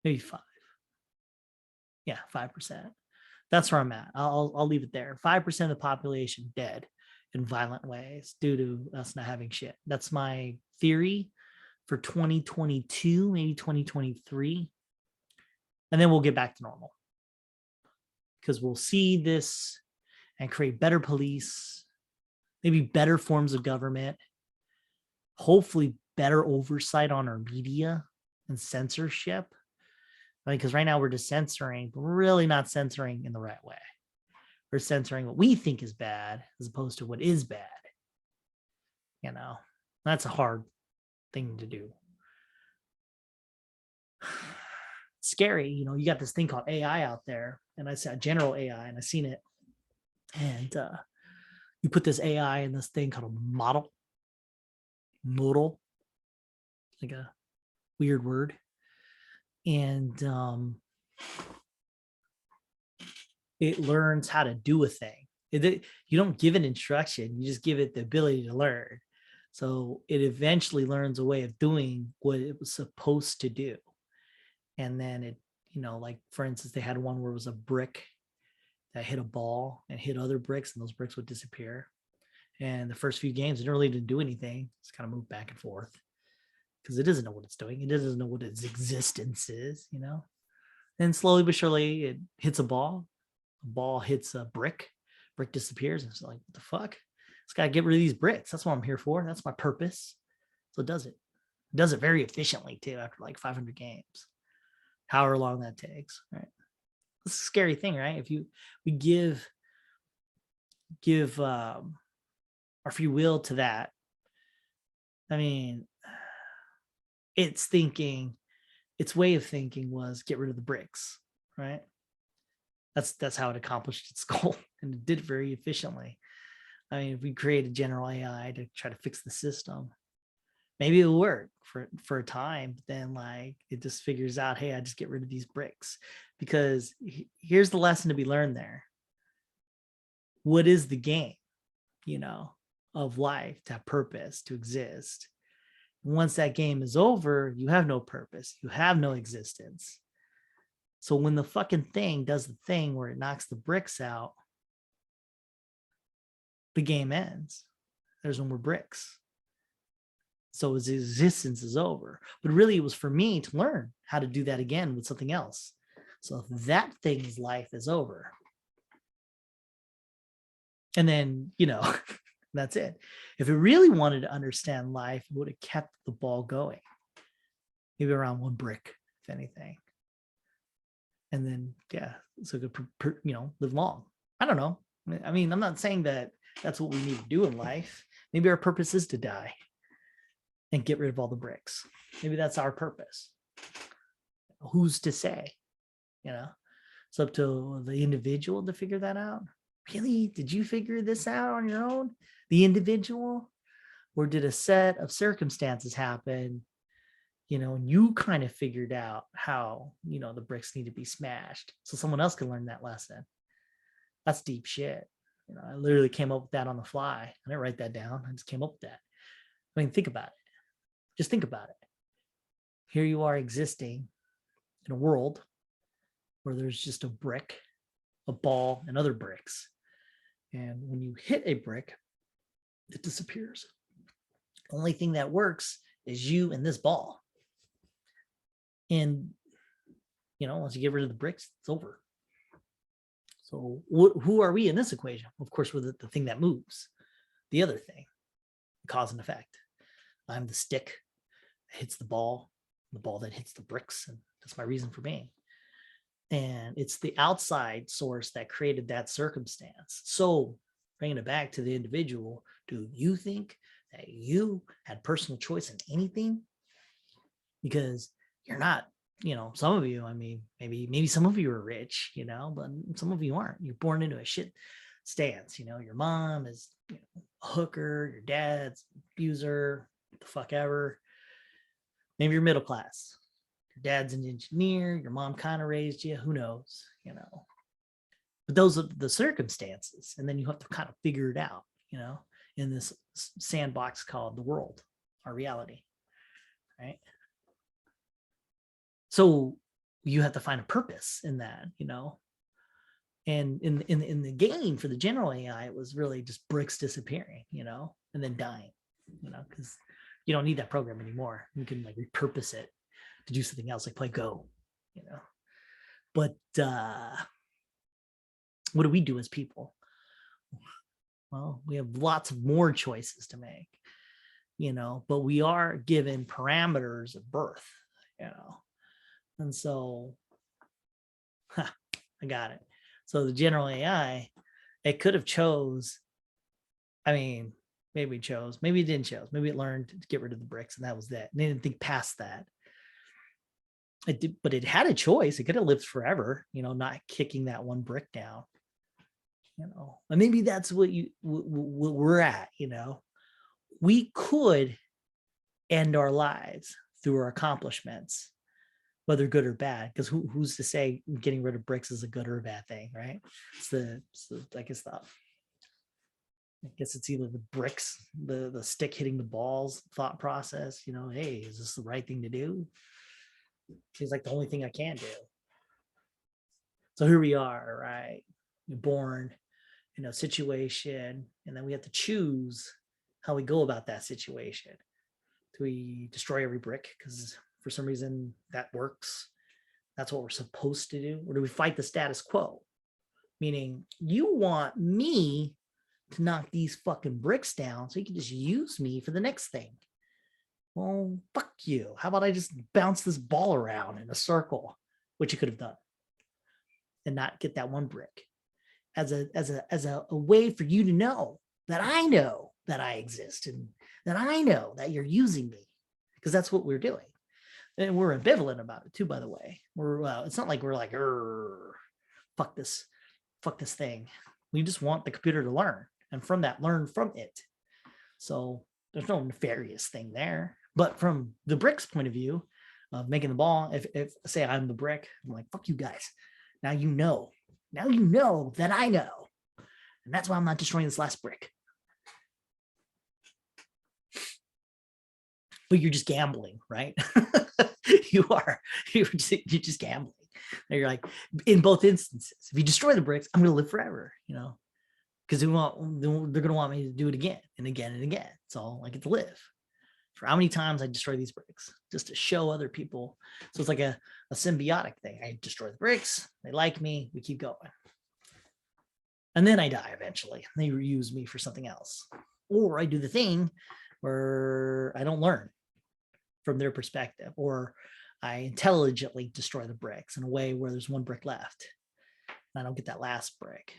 Maybe 5. Yeah, 5%. That's where I'm at. I'll leave it there. 5% of the population dead in violent ways due to us not having shit. That's my theory for 2022, maybe 2023. And then we'll get back to normal. Because we'll see this and create better police, maybe better forms of government, hopefully better oversight on our media and censorship. Because right now we're just censoring, but we're really not censoring in the right way. We're censoring what we think is bad as opposed to what is bad. That's a hard thing to do. Scary, you got this thing called AI out there, and I said general AI, and I've seen it. And you put this AI in this thing called a modal, like a weird word. And it learns how to do a thing. You don't give it instruction, you just give it the ability to learn. So it eventually learns a way of doing what it was supposed to do. And then it, like for instance, they had one where it was a brick that hit a ball and hit other bricks, and those bricks would disappear. And the first few games, it really didn't do anything. It's kind of moved back and forth because it doesn't know what it's doing. It doesn't know what its existence is, And slowly but surely, it hits a ball. A ball hits a brick. Brick disappears. And it's like, what the fuck? It's got to get rid of these bricks. That's what I'm here for. That's my purpose. So it does it. It does it very efficiently too after like 500 games. However long that takes, right? It's a scary thing, right? If we give our free will to that, I mean, its way of thinking was get rid of the bricks, right? That's how it accomplished its goal, and it did it very efficiently. I mean, if we create a general AI to try to fix the system, maybe it'll work for a time, but then like it just figures out, hey, I just get rid of these bricks. Because here's the lesson to be learned there. What is the game, of life, to have purpose, to exist? Once that game is over, you have no purpose. You have no existence. So when the fucking thing does the thing where it knocks the bricks out, the game ends. There's no more bricks. So his existence is over. But really, it was for me to learn how to do that again with something else. So that thing's life is over. And then, that's it. If it really wanted to understand life, it would have kept the ball going. Maybe around one brick, if anything. And then, yeah, so it could, live long. I don't know. I mean, I'm not saying that that's what we need to do in life. Maybe our purpose is to die and get rid of all the bricks. Maybe that's our purpose. Who's to say? It's up to the individual to figure that out. Really? Did you figure this out on your own? The individual? Or did a set of circumstances happen, and you kind of figured out how, the bricks need to be smashed so someone else can learn that lesson? That's deep shit. I literally came up with that on the fly. I didn't write that down. I just came up with that. I mean, think about it. Just think about it. Here you are existing in a world where there's just a brick, a ball, and other bricks. And when you hit a brick, it disappears. The only thing that works is you and this ball. And, once you get rid of the bricks, it's over. So who are we in this equation? Of course, we're the thing that moves, the other thing, cause and effect. I'm the stick that hits the ball that hits the bricks, and that's my reason for being. And it's the outside source that created that circumstance. So bringing it back to the individual, do you think that you had personal choice in anything? Because you're not, some of you, I mean, maybe some of you are rich, but some of you aren't. You're born into a shit stance. Your mom is a hooker, your dad's an abuser, what the fuck ever. Maybe you're middle class. Your dad's an engineer, your mom kind of raised you, who knows, But those are the circumstances. And then you have to kind of figure it out, in this sandbox called the world, our reality, right? So you have to find a purpose in that, And in the game for the general AI, it was really just bricks disappearing, and then dying, because you don't need that program anymore. You can like repurpose it to do something else, like play Go, But what do we do as people? Well, we have lots of more choices to make, but we are given parameters at birth, and so I got it. So the general AI, it could have chose, maybe it chose, maybe it didn't chose, maybe it learned to get rid of the bricks and that was that. And they didn't think past that. It did, but it had a choice. It could have lived forever, not kicking that one brick down. And maybe that's what we're at. We could end our lives through our accomplishments, whether good or bad, because who's to say getting rid of bricks is a good or a bad thing, right? I guess it's either the bricks, the stick hitting the balls thought process, hey, is this the right thing to do? Seems like the only thing I can do. So here we are, right? You're born in a situation, and then we have to choose how we go about that situation. Do we destroy every brick because for some reason that works? That's what we're supposed to do. Or do we fight the status quo? Meaning you want me to knock these fucking bricks down so you can just use me for the next thing. Well, fuck you. How about I just bounce this ball around in a circle, which you could have done, and not get that one brick as a way for you to know that I exist and that I know that you're using me, because that's what we're doing. And we're ambivalent about it too, by the way. It's not like we're like, fuck this thing. We just want the computer to learn, and from that, learn from it. So there's no nefarious thing there. But from the bricks point of view of making the ball, if say I'm the brick, I'm like, fuck you guys. Now you know that I know. And that's why I'm not destroying this last brick. But you're just gambling, right? You're just gambling. And you're like, in both instances, if you destroy the bricks, I'm going to live forever, because they're going to want me to do it again and again and again. So I get to live for how many times I destroy these bricks, just to show other people. So it's like a symbiotic thing. I destroy the bricks, they like me, we keep going. And then I die eventually. They reuse me for something else. Or I do the thing where I don't learn from their perspective, or I intelligently destroy the bricks in a way where there's one brick left. And I don't get that last brick.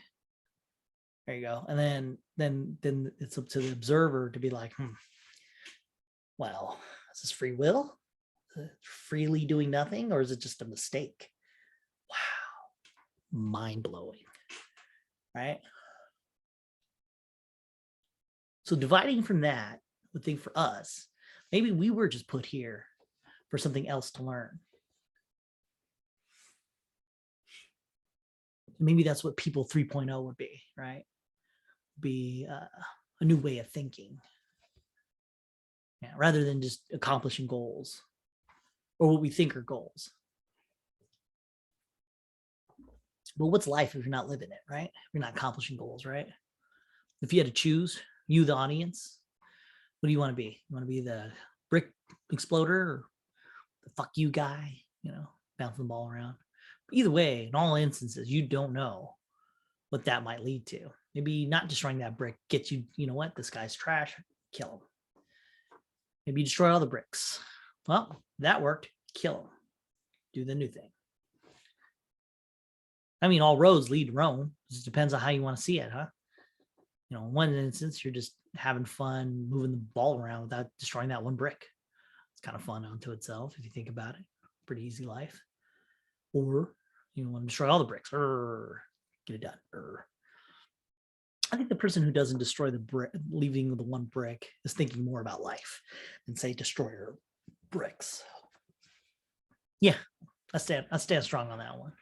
There you go. And then it's up to the observer to be like, well, is this free will? Freely doing nothing? Or is it just a mistake? Wow. Mind-blowing. Right? So dividing from that would think for us, maybe we were just put here for something else to learn. Maybe that's what people 3.0 would be, right? Be a new way of thinking. Yeah, rather than just accomplishing goals or what we think are goals. But what's life if you're not living it, right? If you're not accomplishing goals, right? If you had to choose, you, the audience, what do you want to be? You want to be the brick exploder or the fuck you guy, bouncing the ball around? But either way, in all instances, you don't know what that might lead to. Maybe not destroying that brick gets you, what? This guy's trash, kill him. Maybe you destroy all the bricks. Well, that worked, kill him. Do the new thing. All roads lead to Rome. It just depends on how you want to see it, huh? In one instance, you're just having fun moving the ball around without destroying that one brick. It's kind of fun unto itself if you think about it. Pretty easy life. Or you want to destroy all the bricks. Get it done. I think the person who doesn't destroy the brick, leaving the one brick, is thinking more about life than say destroy your bricks. Yeah, I stand strong on that one.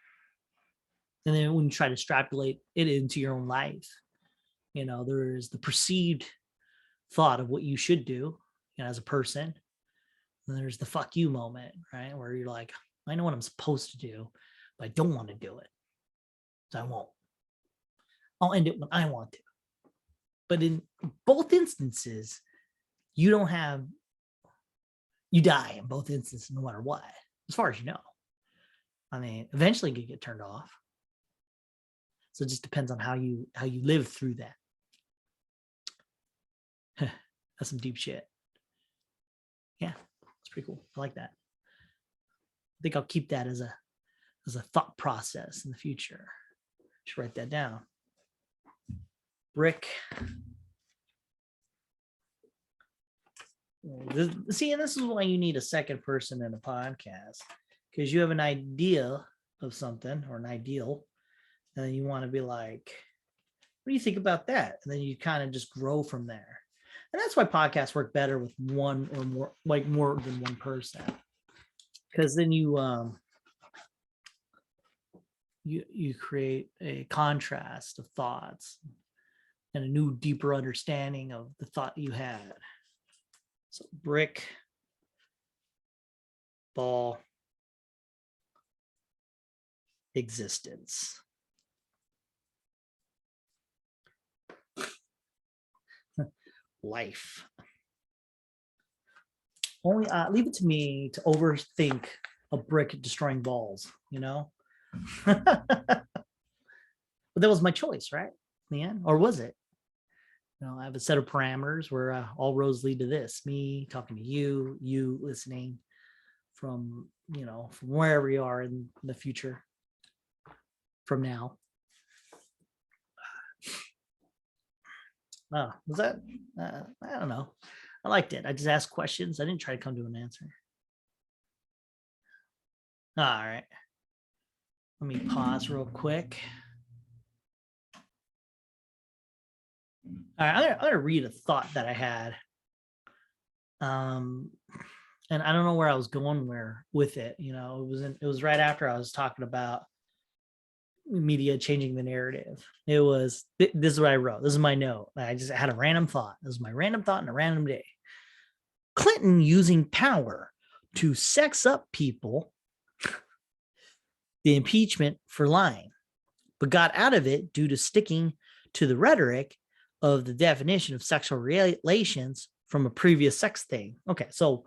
And then when you try to extrapolate it into your own life, there's the perceived thought of what you should do, as a person. And there's the fuck you moment, right? Where you're like, I know what I'm supposed to do, but I don't want to do it. So I won't. I'll end it when I want to. But in both instances, you die in both instances, no matter what, as far as you know. I mean, eventually it could get turned off. So it just depends on how you live through that. That's some deep shit. Yeah, it's pretty cool. I like that. I think I'll keep that as a thought process in the future. Should write that down. Brick. See, and this is why you need a second person in a podcast, because you have an idea of something or an ideal, and then you want to be like, what do you think about that? And then you kind of just grow from there. And that's why podcasts work better with one or more, like more than one person, because then you create a contrast of thoughts and a new, deeper understanding of the thought you had. So brick, ball, existence. Life. Only leave it to me to overthink a brick destroying balls, you know? But that was my choice, right? In the end, or was it? You know, I have a set of parameters where all roads lead to this. Me talking to you, you listening from, you know, from wherever you are in the future from now. Oh, was that? I don't know. I liked it. I just asked questions. I didn't try to come to an answer. All right. Let me pause real quick. All right, I'm gonna read a thought that I had. And I don't know where I was going with it. You know, it was right after I was talking about media changing the narrative. It was, this is what I wrote. This is my note. I just had a random thought. This is my random thought in a random day. Clinton using power to sex up people, the impeachment for lying, but got out of it due to sticking to the rhetoric of the definition of sexual relations from a previous sex thing. Okay, so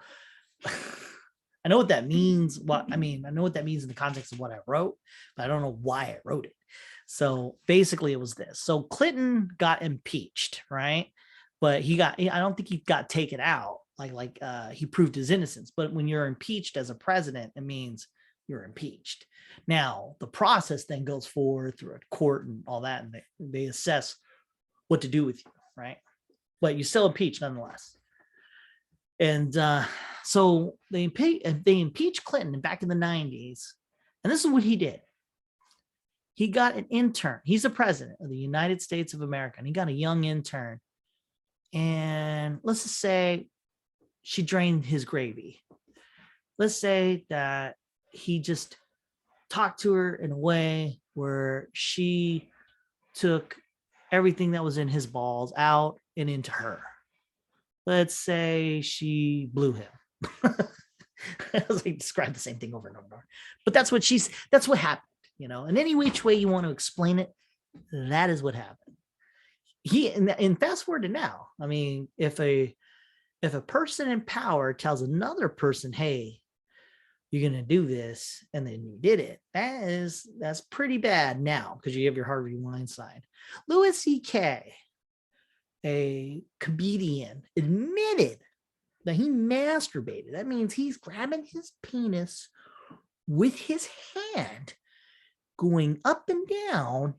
I know what that means. I know what that means in the context of what I wrote, but I don't know why I wrote it. So basically it was this. So Clinton got impeached, right? But I don't think he got taken out. Like he proved his innocence. But when you're impeached as a president, it means you're impeached. Now, the process then goes forward through a court and all that, and they assess what to do with you, right? But you still impeached nonetheless. And so they impeached Clinton back in the 90s. And this is what he did. He got an intern. He's the president of the United States of America. And he got a young intern. And let's just say she drained his gravy. Let's say that he just talked to her in a way where she took everything that was in his balls out and into her. Let's say she blew him. I was like, describe the same thing over and over. But that's what happened, you know. And any which way you want to explain it, that is what happened. And fast forward to now. I mean, if a person in power tells another person, hey, you're gonna do this, and then you did it, that's pretty bad now, because you have your Harvey Weinstein. Louis C.K., a comedian, admitted that he masturbated. That means he's grabbing his penis with his hand, going up and down,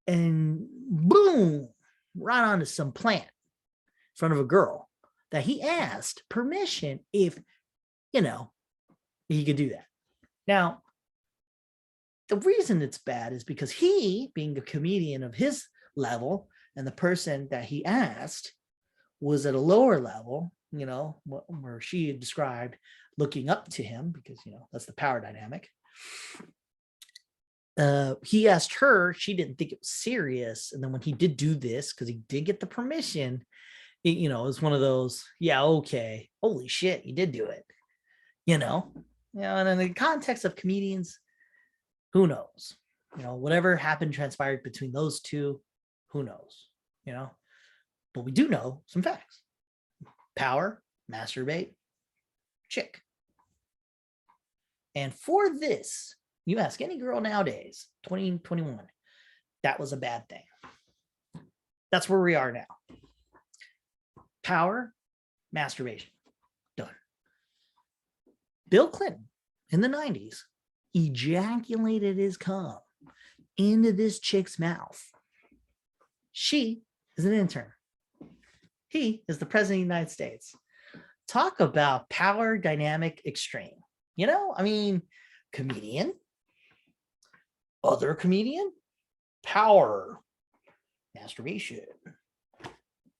and boom, right onto some plant in front of a girl that he asked permission if, you know, he could do that. Now, the reason it's bad is because he, being a comedian of his level, and the person that he asked was at a lower level, you know, where she had described looking up to him, because, you know, that's the power dynamic. He asked her, she didn't think it was serious. And then when he did do this, because he did get the permission, it was one of those, yeah, okay, holy shit, he did do it, you know. And in the context of comedians, who knows? Whatever happened, transpired between those two, who knows? But we do know some facts. Power, masturbate, chick. And for this, You ask any girl nowadays, 2021, that was a bad thing. That's where we are now. Power, masturbation, done. Bill Clinton in the 90s ejaculated his cum into this chick's mouth. She is an intern. He is the president of the United States. Talk about power dynamic extreme. You know, I mean, comedian, other comedian, power, masturbation.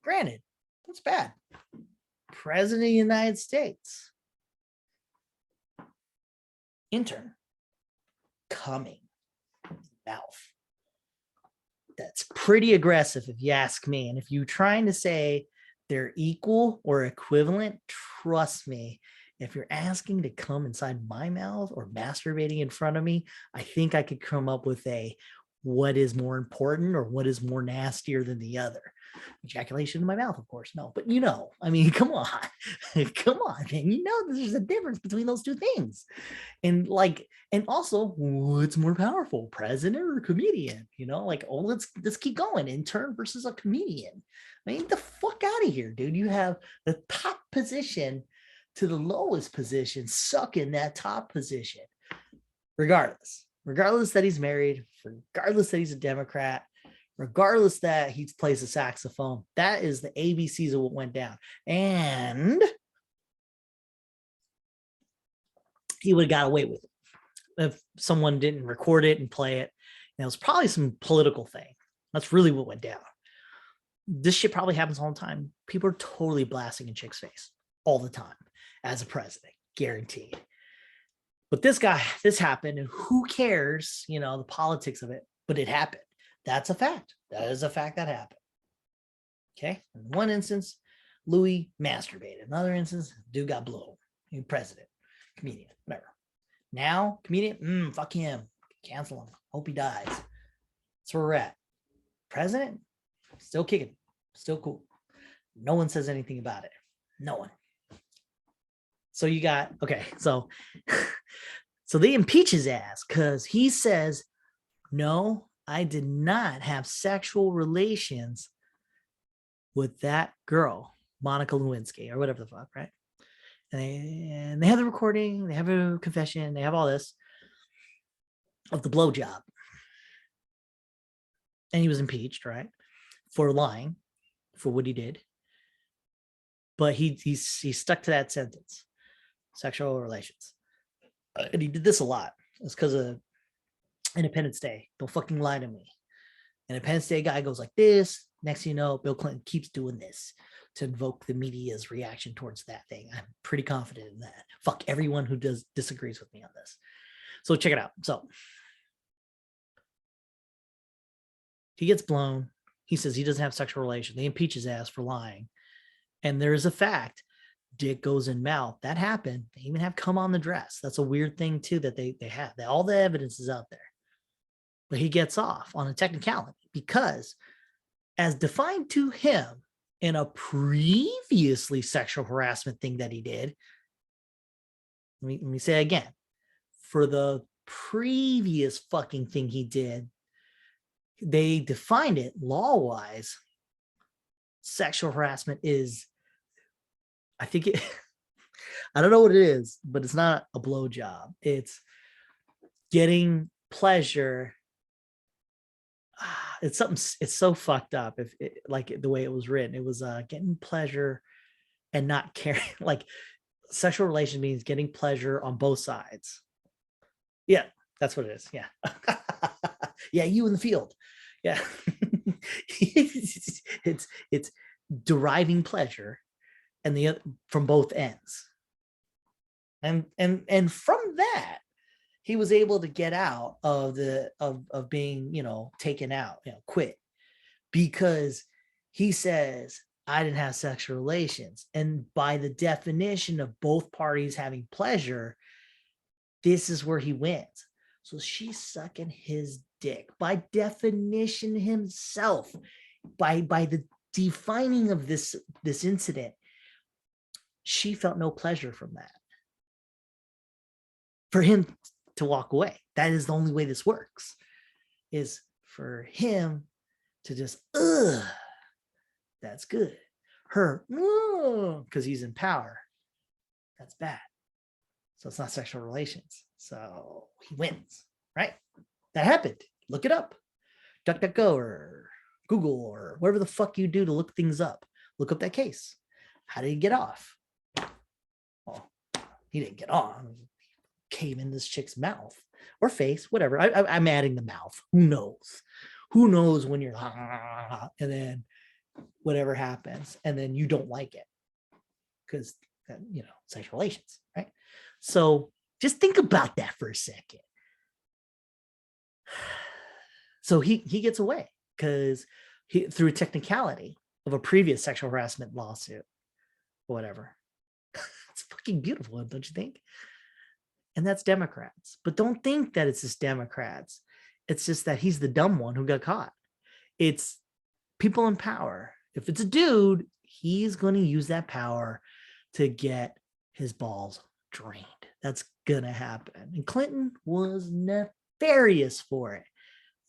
Granted, that's bad. President of the United States. Intern. Coming. Mouth. That's pretty aggressive if you ask me. And if you're trying to say they're equal or equivalent, trust me, if you're asking to come inside my mouth or masturbating in front of me, I think I could come up with a what is more important or what is more nastier than the other. Ejaculation in my mouth, of course. No, but you know, I mean, come on. Come on, man. You know, there's a difference between those two things. And like, and also, what's more powerful, president or comedian? You know, like, oh, let's keep going. Intern versus a comedian. I mean, get the fuck out of here, dude. You have the top position to the lowest position, sucking that top position. Regardless that he's married, regardless that he's a Democrat, regardless that he plays the saxophone, that is the ABCs of what went down. And he would have got away with it if someone didn't record it and play it. And it was probably some political thing. That's really what went down. This shit probably happens all the time. People are totally blasting in chicks' face all the time as a president, guaranteed. But this happened, and who cares, you know, the politics of it, but it happened. That's a fact. That is a fact that happened. Okay. In one instance, Louis masturbated. Another instance, dude got blown. President, comedian, whatever. Now, comedian, fuck him. Cancel him. Hope he dies. That's where we're at. President, still kicking. Still cool. No one says anything about it. No one. So you got, okay, so they impeach his ass because he says, no, I did not have sexual relations with that girl, Monica Lewinsky, or whatever the fuck, right? And they have the recording, they have a confession, they have all this of the blowjob. And he was impeached, right? For lying, for what he did. But he stuck to that sentence. Sexual relations. And he did this a lot. It's because of Independence Day. Don't fucking lie to me. Independence Day guy goes like this. Next thing you know, Bill Clinton keeps doing this to invoke the media's reaction towards that thing. I'm pretty confident in that. Fuck everyone who disagrees with me on this. So check it out. So he gets blown. He says he doesn't have sexual relations. They impeach his ass for lying. And there is a fact. Dick goes in mouth. That happened. They even have come on the dress. That's a weird thing too that they have. All the evidence is out there. But he gets off on a technicality because as defined to him in a previously sexual harassment thing that he did, let me say again, for the previous fucking thing he did, they defined it law-wise. Sexual harassment is, I think I don't know what it is, but it's not a blowjob. It's getting pleasure. It's something, it's so fucked up. If it, like the way it was written, it was getting pleasure and not caring. Like sexual relation means getting pleasure on both sides. Yeah, that's what it is. Yeah. Yeah, you in the field. Yeah. it's deriving pleasure and the from both ends. And from that, he was able to get out of the of being, you know, taken out, you know, quit, because he says, I didn't have sexual relations. And by the definition of both parties having pleasure, this is where he wins. So she's sucking his dick by definition himself, by the defining of this incident. She felt no pleasure from that. For him to walk away, That is the only way this works, is for him to just, that's good. Her, because he's in power, that's bad. So it's not sexual relations. So he wins, right? That happened. Look it up. DuckDuckGo or Google or whatever the fuck you do to look things up. Look up that case. How did he get off? Well, he didn't get off. He came in this chick's mouth or face, whatever. I'm adding the mouth. Who knows? Who knows when you're and then whatever happens and then you don't like it because, sexual relations, right? So just think about that for a second. So he gets away because through a technicality of a previous sexual harassment lawsuit or whatever. It's fucking beautiful, don't you think? And that's Democrats. But don't think that it's just Democrats. It's just that he's the dumb one who got caught. It's people in power. If it's a dude, he's going to use that power to get his balls drained. That's going to happen. And Clinton was nefarious for it,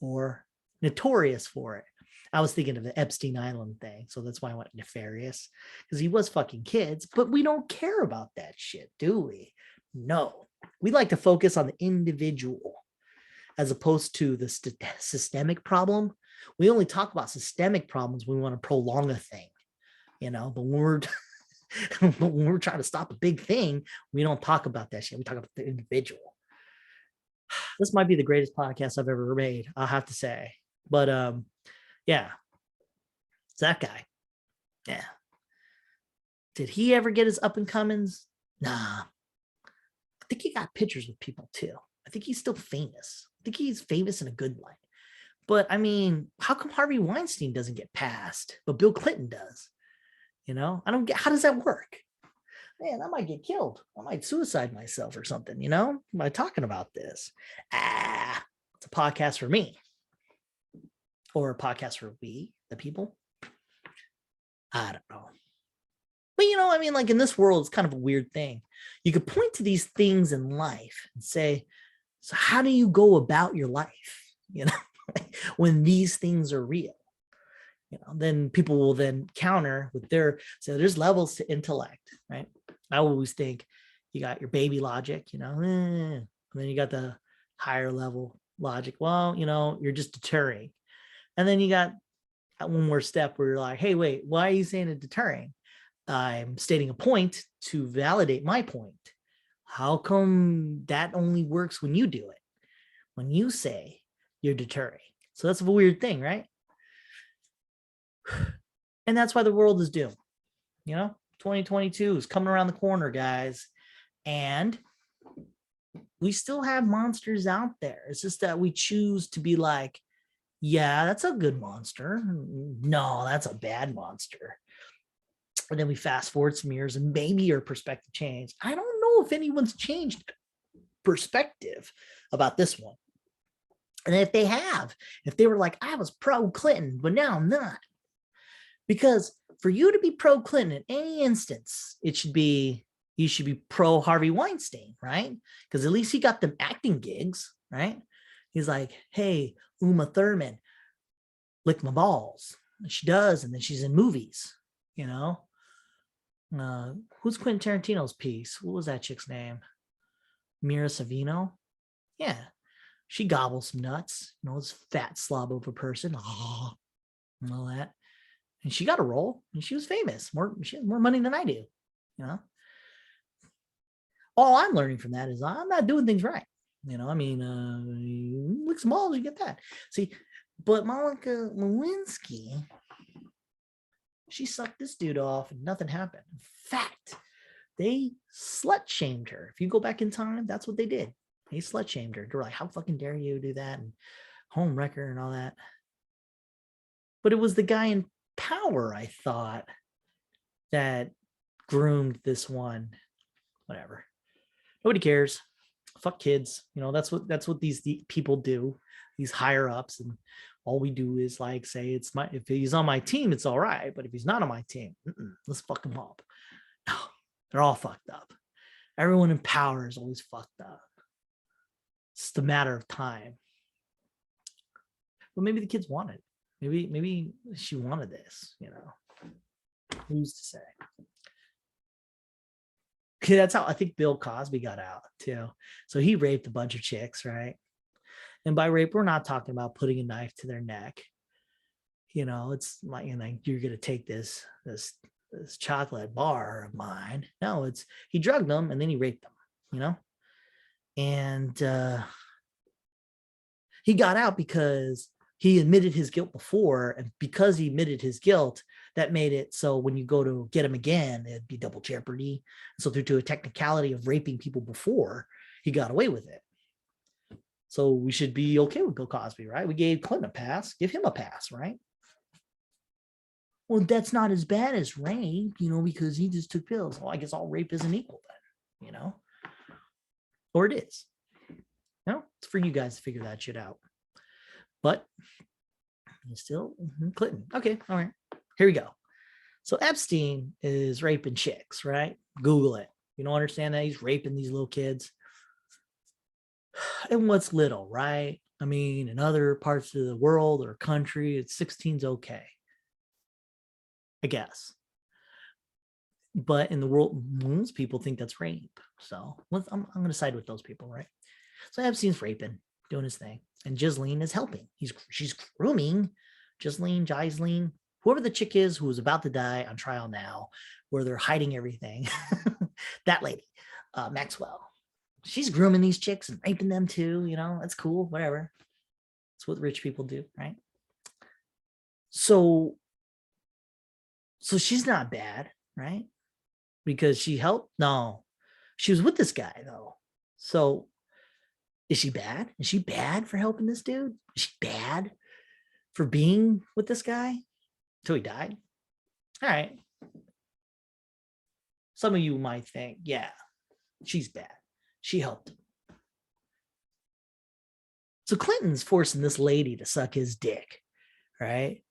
or notorious for it. I was thinking of the Epstein Island thing. So that's why I went nefarious, because he was fucking kids, but we don't care about that shit, do we? No, we like to focus on the individual as opposed to the systemic problem. We only talk about systemic problems when we want to prolong a thing, but when we're trying to stop a big thing, we don't talk about that shit. We talk about the individual. This might be the greatest podcast I've ever made, I'll have to say. But yeah, it's that guy. Yeah. Did he ever get his up and comings? Nah. I think he got pictures with people too. I think he's still famous. I think he's famous in a good light. But I mean, how come Harvey Weinstein doesn't get passed, but Bill Clinton does? I don't get, how does that work? Man, I might get killed. I might suicide myself or something, by talking about this. It's a podcast for me. Or a podcast for we, the people. I don't know. But like in this world, it's kind of a weird thing. You could point to these things in life and say, so how do you go about your life? When these things are real. Then people will then counter with so there's levels to intellect, right? I always think you got your baby logic, and then you got the higher level logic. Well, you're just deterring. And then you got one more step where you're like, hey, wait, why are you saying it's deterring? I'm stating a point to validate my point. How come that only works when you do it? When you say you're deterring. So that's a weird thing, right? And that's why the world is doomed. 2022 is coming around the corner, guys. And we still have monsters out there. It's just that we choose to be like, yeah, that's a good monster. No, that's a bad monster. And then we fast forward some years and maybe your perspective changed. I don't know if anyone's changed perspective about this one. And if they have, if they were like, I was pro Clinton, but now I'm not. Because for you to be pro Clinton in any instance, you should be pro Harvey Weinstein, right? Because at least he got them acting gigs, right? He's like, hey, Uma Thurman, lick my balls. And she does, and then she's in movies, Who's Quentin Tarantino's piece? What was that chick's name? Mira Savino? Yeah. She gobbles some nuts, this fat slob of a person. Oh, and all that. And she got a role, and she was famous. She has more money than I do, All I'm learning from that is I'm not doing things right. Lick some balls, you get that. See, but Monica Lewinsky, she sucked this dude off and nothing happened. In fact, they slut shamed her. If you go back in time, that's what they did. They slut shamed her. They're like, how fucking dare you do that? And home wrecker and all that. But it was the guy in power, I thought, that groomed this one. Whatever. Nobody cares. Fuck kids. That's what these people do, these higher ups. And all we do is like say, if he's on my team, it's all right. But if he's not on my team, let's fuck him up. No, they're all fucked up. Everyone in power is always fucked up. It's the matter of time. Well, maybe the kids wanted it. Maybe she wanted this, who's to say? Okay, that's how I think Bill Cosby got out too. So he raped a bunch of chicks, right? And by rape, we're not talking about putting a knife to their neck. It's like, you're gonna take this chocolate bar of mine. No, it's he drugged them and then he raped them, and he got out because he admitted his guilt before, and because he admitted his guilt, that made it so when you go to get him again, it'd be double jeopardy. So due to a technicality of raping people before, he got away with it. So we should be okay with Bill Cosby, right? We gave Clinton a pass, give him a pass, right? Well, that's not as bad as rape, because he just took pills. Well, I guess all rape isn't equal then, or it is. It's for you guys to figure that shit out. But still, Clinton. Okay, all right. Here we go. So Epstein is raping chicks, right? Google it. You don't understand that? He's raping these little kids. And what's little, right? I mean, in other parts of the world or country, it's 16's okay, I guess. But in the world, most people think that's rape. So I'm going to side with those people, right? So Epstein's raping, doing his thing. And Ghislaine is helping. She's grooming Ghislaine, whoever the chick is who is about to die on trial now, where they're hiding everything. That lady, Maxwell. She's grooming these chicks and raping them too. That's cool, whatever. It's what rich people do, right? So she's not bad, right? Because she helped? No. She was with this guy though. So is she bad? Is she bad for helping this dude? Is she bad for being with this guy until he died? All right. Some of you might think, yeah, she's bad. She helped him. So Clinton's forcing this lady to suck his dick, right?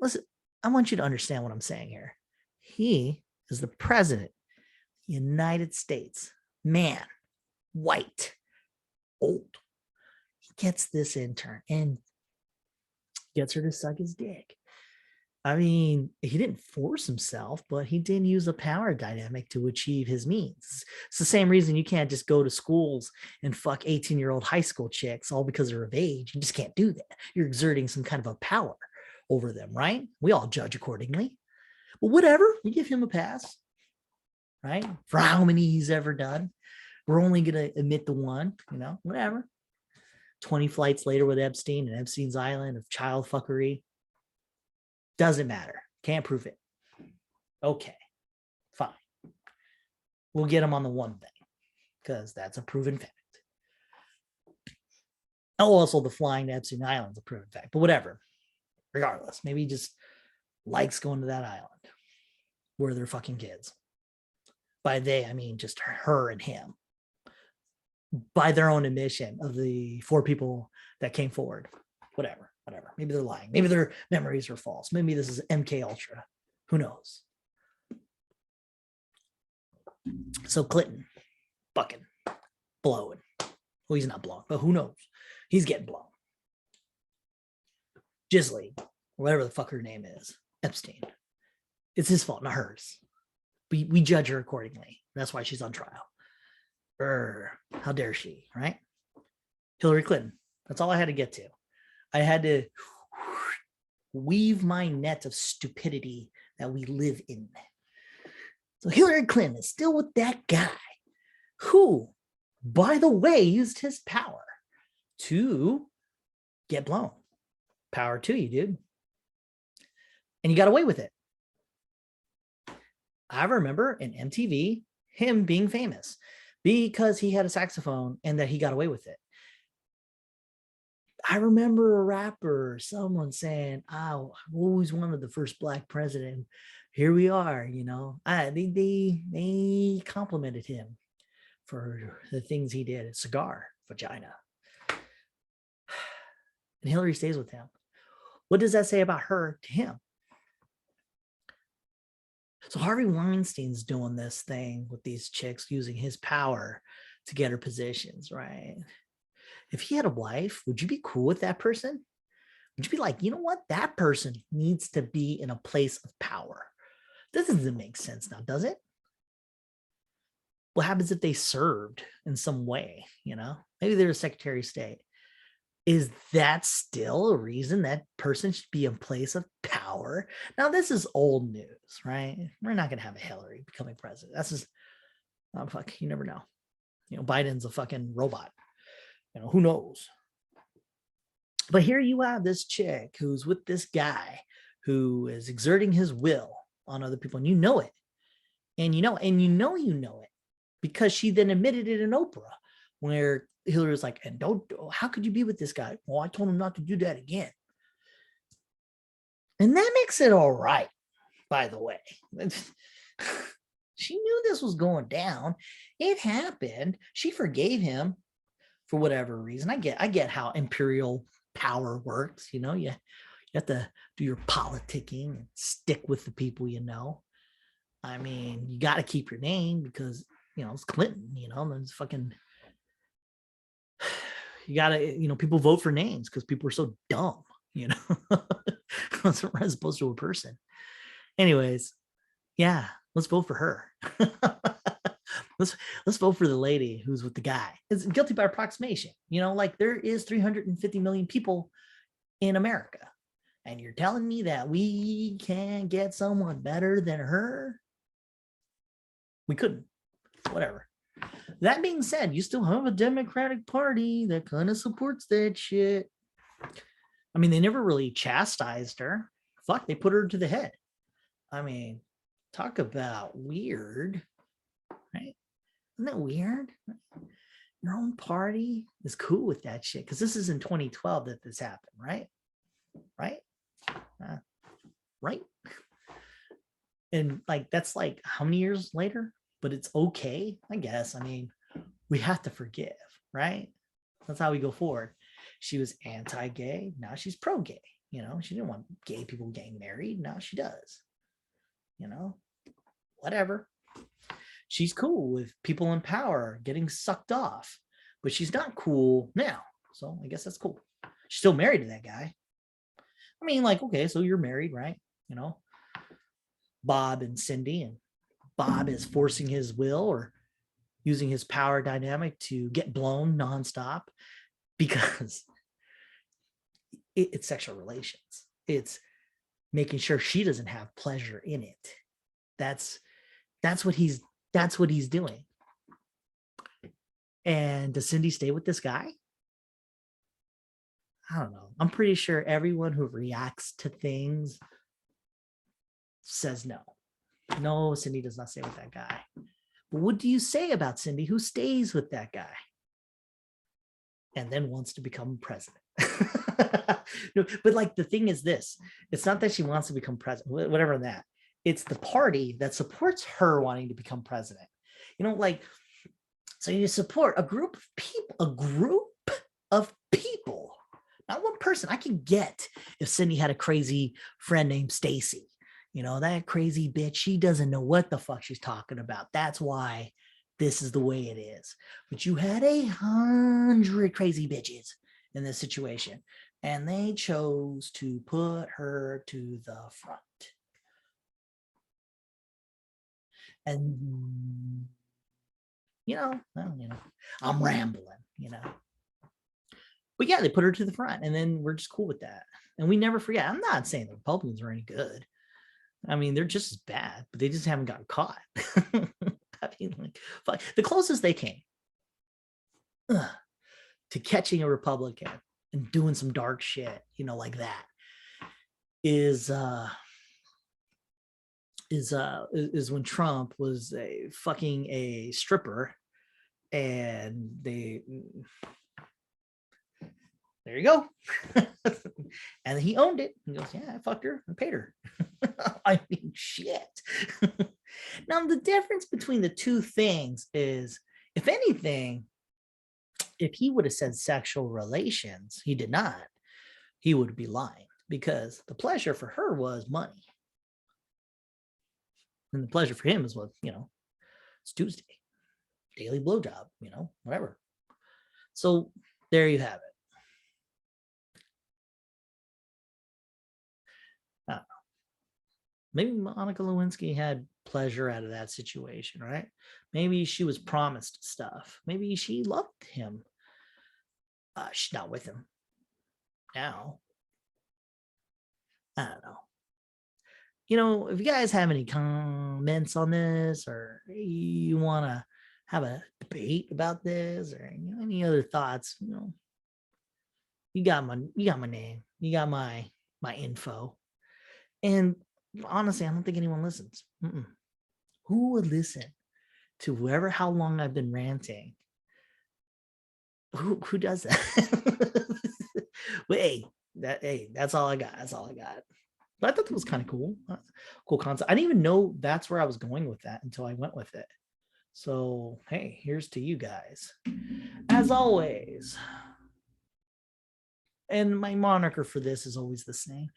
Listen, I want you to understand what I'm saying here. He is the president of the United States. Man, white, old. He gets this intern and gets her to suck his dick. I mean, he didn't force himself, but he did use a power dynamic to achieve his means. It's the same reason you can't just go to schools and fuck 18-year-old high school chicks all because they're of age. You just can't do that. You're exerting some kind of a power over them, right? We all judge accordingly. Well, whatever, we give him a pass, right? For how many he's ever done. We're only going to admit the one, whatever. 20 flights later with Epstein and Epstein's Island of child fuckery. Doesn't matter. Can't prove it. Okay, fine. We'll get him on the one thing because that's a proven fact. Oh, also the flying to Epstein Island is a proven fact, but whatever. Regardless, maybe he just likes going to that island where they're fucking kids. By they, I mean just her and him. By their own admission of the 4 people that came forward. Whatever. Maybe they're lying. Maybe their memories are false. Maybe this is MK Ultra. Who knows? So Clinton, bucking, blowing. Well, he's not blowing, but who knows? He's getting blown. Ghislaine, whatever the fuck her name is, Epstein. It's his fault, not hers. We judge her accordingly. That's why she's on trial. How dare she, right? Hillary Clinton. That's all I had to get to. I had to weave my net of stupidity that we live in. So Hillary Clinton is still with that guy who, by the way, used his power to get blown. Power to you, dude. And you got away with it. I remember in MTV, him being famous because he had a saxophone and that he got away with it. I remember a rapper, someone saying, "Oh, I've always wanted the first black president. Here we are, They complimented him for the things he did. Cigar, vagina. And Hillary stays with him. What does that say about her to him? So Harvey Weinstein's doing this thing with these chicks using his power to get her positions, right? If he had a wife, would you be cool with that person? Would you be like, you know what? That person needs to be in a place of power. This doesn't make sense now, does it? What happens if they served in some way? Maybe they're a Secretary of State. Is that still a reason that person should be in place of power? Now, this is old news, right? We're not going to have a Hillary becoming president. That's just, oh, fuck, you never know. Biden's a fucking robot. Who knows? But here you have this chick who's with this guy who is exerting his will on other people, and you know it. And you know it because she then admitted it in Oprah, where Hillary was like, and how could you be with this guy? Well, I told him not to do that again. And that makes it all right, by the way. She knew this was going down. It happened. She forgave him for whatever reason. I get how imperial power works. You have to do your politicking and stick with the people you know. I mean, you got to keep your name because, it's Clinton, there's fucking, you got to, people vote for names because people are so dumb, as opposed to a person. Anyways, yeah, let's vote for her. Let's vote for the lady who's with the guy. It's guilty by approximation. There is 350 million people in America. And you're telling me that we can get someone better than her? We couldn't. Whatever. That being said, you still have a Democratic Party that kind of supports that shit. I mean, they never really chastised her. Fuck, they put her to the head. I mean, talk about weird, right? Isn't that weird? Your own party is cool with that shit because this is in 2012 that this happened, right? Right? Right? And that's how many years later? But it's okay, I guess. I mean, we have to forgive, right? That's how we go forward. She was anti-gay. Now she's pro-gay. She didn't want gay people getting married. Now she does. Whatever. She's cool with people in power getting sucked off, but she's not cool now. So I guess that's cool. She's still married to that guy. I mean, okay, so you're married, right? Bob and Cindy, and Bob is forcing his will or using his power dynamic to get blown nonstop because it's sexual relations. It's making sure she doesn't have pleasure in it. That's what he's doing. And does Cindy stay with this guy? I don't know. I'm pretty sure everyone who reacts to things says no. No, Cindy does not stay with that guy. But what do you say about Cindy who stays with that guy and then wants to become president? No, but the thing is this, it's not that she wants to become president, whatever that. It's the party that supports her wanting to become president. So you support a group of people, not one person. I can get if Cindy had a crazy friend named Stacy. That crazy bitch, she doesn't know what the fuck she's talking about. That's why this is the way it is. But you had 100 crazy bitches in this situation, and they chose to put her to the front. And, I'm rambling, But yeah, they put her to the front, and then we're just cool with that. And we never forget. I'm not saying the Republicans are any good. I mean, they're just as bad, but they just haven't gotten caught. I mean, the closest they came to catching a Republican and doing some dark shit, like that, is when Trump was fucking a stripper, and there you go. And he owned it. He goes, yeah, I fucked her and paid her. I mean, shit. Now, the difference between the two things is, if anything, if he would have said sexual relations, he did not, he would be lying, because the pleasure for her was money. And the pleasure for him is what, it's Tuesday, daily blowjob, whatever. So there you have it. Maybe Monica Lewinsky had pleasure out of that situation, right? Maybe she was promised stuff. Maybe she loved him. She's not with him now. I don't know. If you guys have any comments on this, or you want to have a debate about this, or any other thoughts, you got my name, you got my info. And honestly, I don't think anyone listens. Who would listen to how long I've been ranting? Who does that? But that's all I got. But I thought that was kind of cool. Cool concept. I didn't even know that's where I was going with that until I went with it. So, hey, here's to you guys. As always. And my moniker for this is always the same.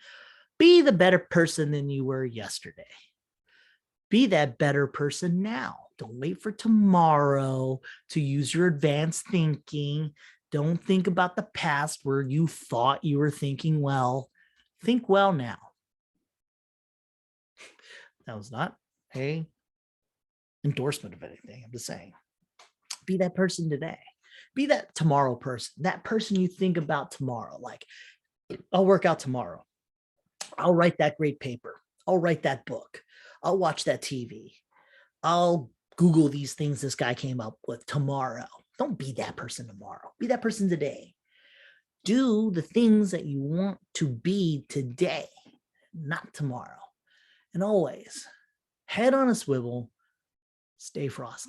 Be the better person than you were yesterday. Be that better person now. Don't wait for tomorrow to use your advanced thinking. Don't think about the past where you thought you were thinking well. Think well now. That was not a endorsement of anything. I'm just saying, be that person today. Be that tomorrow person, that person you think about tomorrow. Like, I'll work out tomorrow. I'll write that great paper. I'll write that book. I'll watch that TV. I'll Google these things this guy came up with tomorrow. Don't be that person tomorrow. Be that person today. Do the things that you want to be today, not tomorrow. And always, head on a swivel, stay frosty.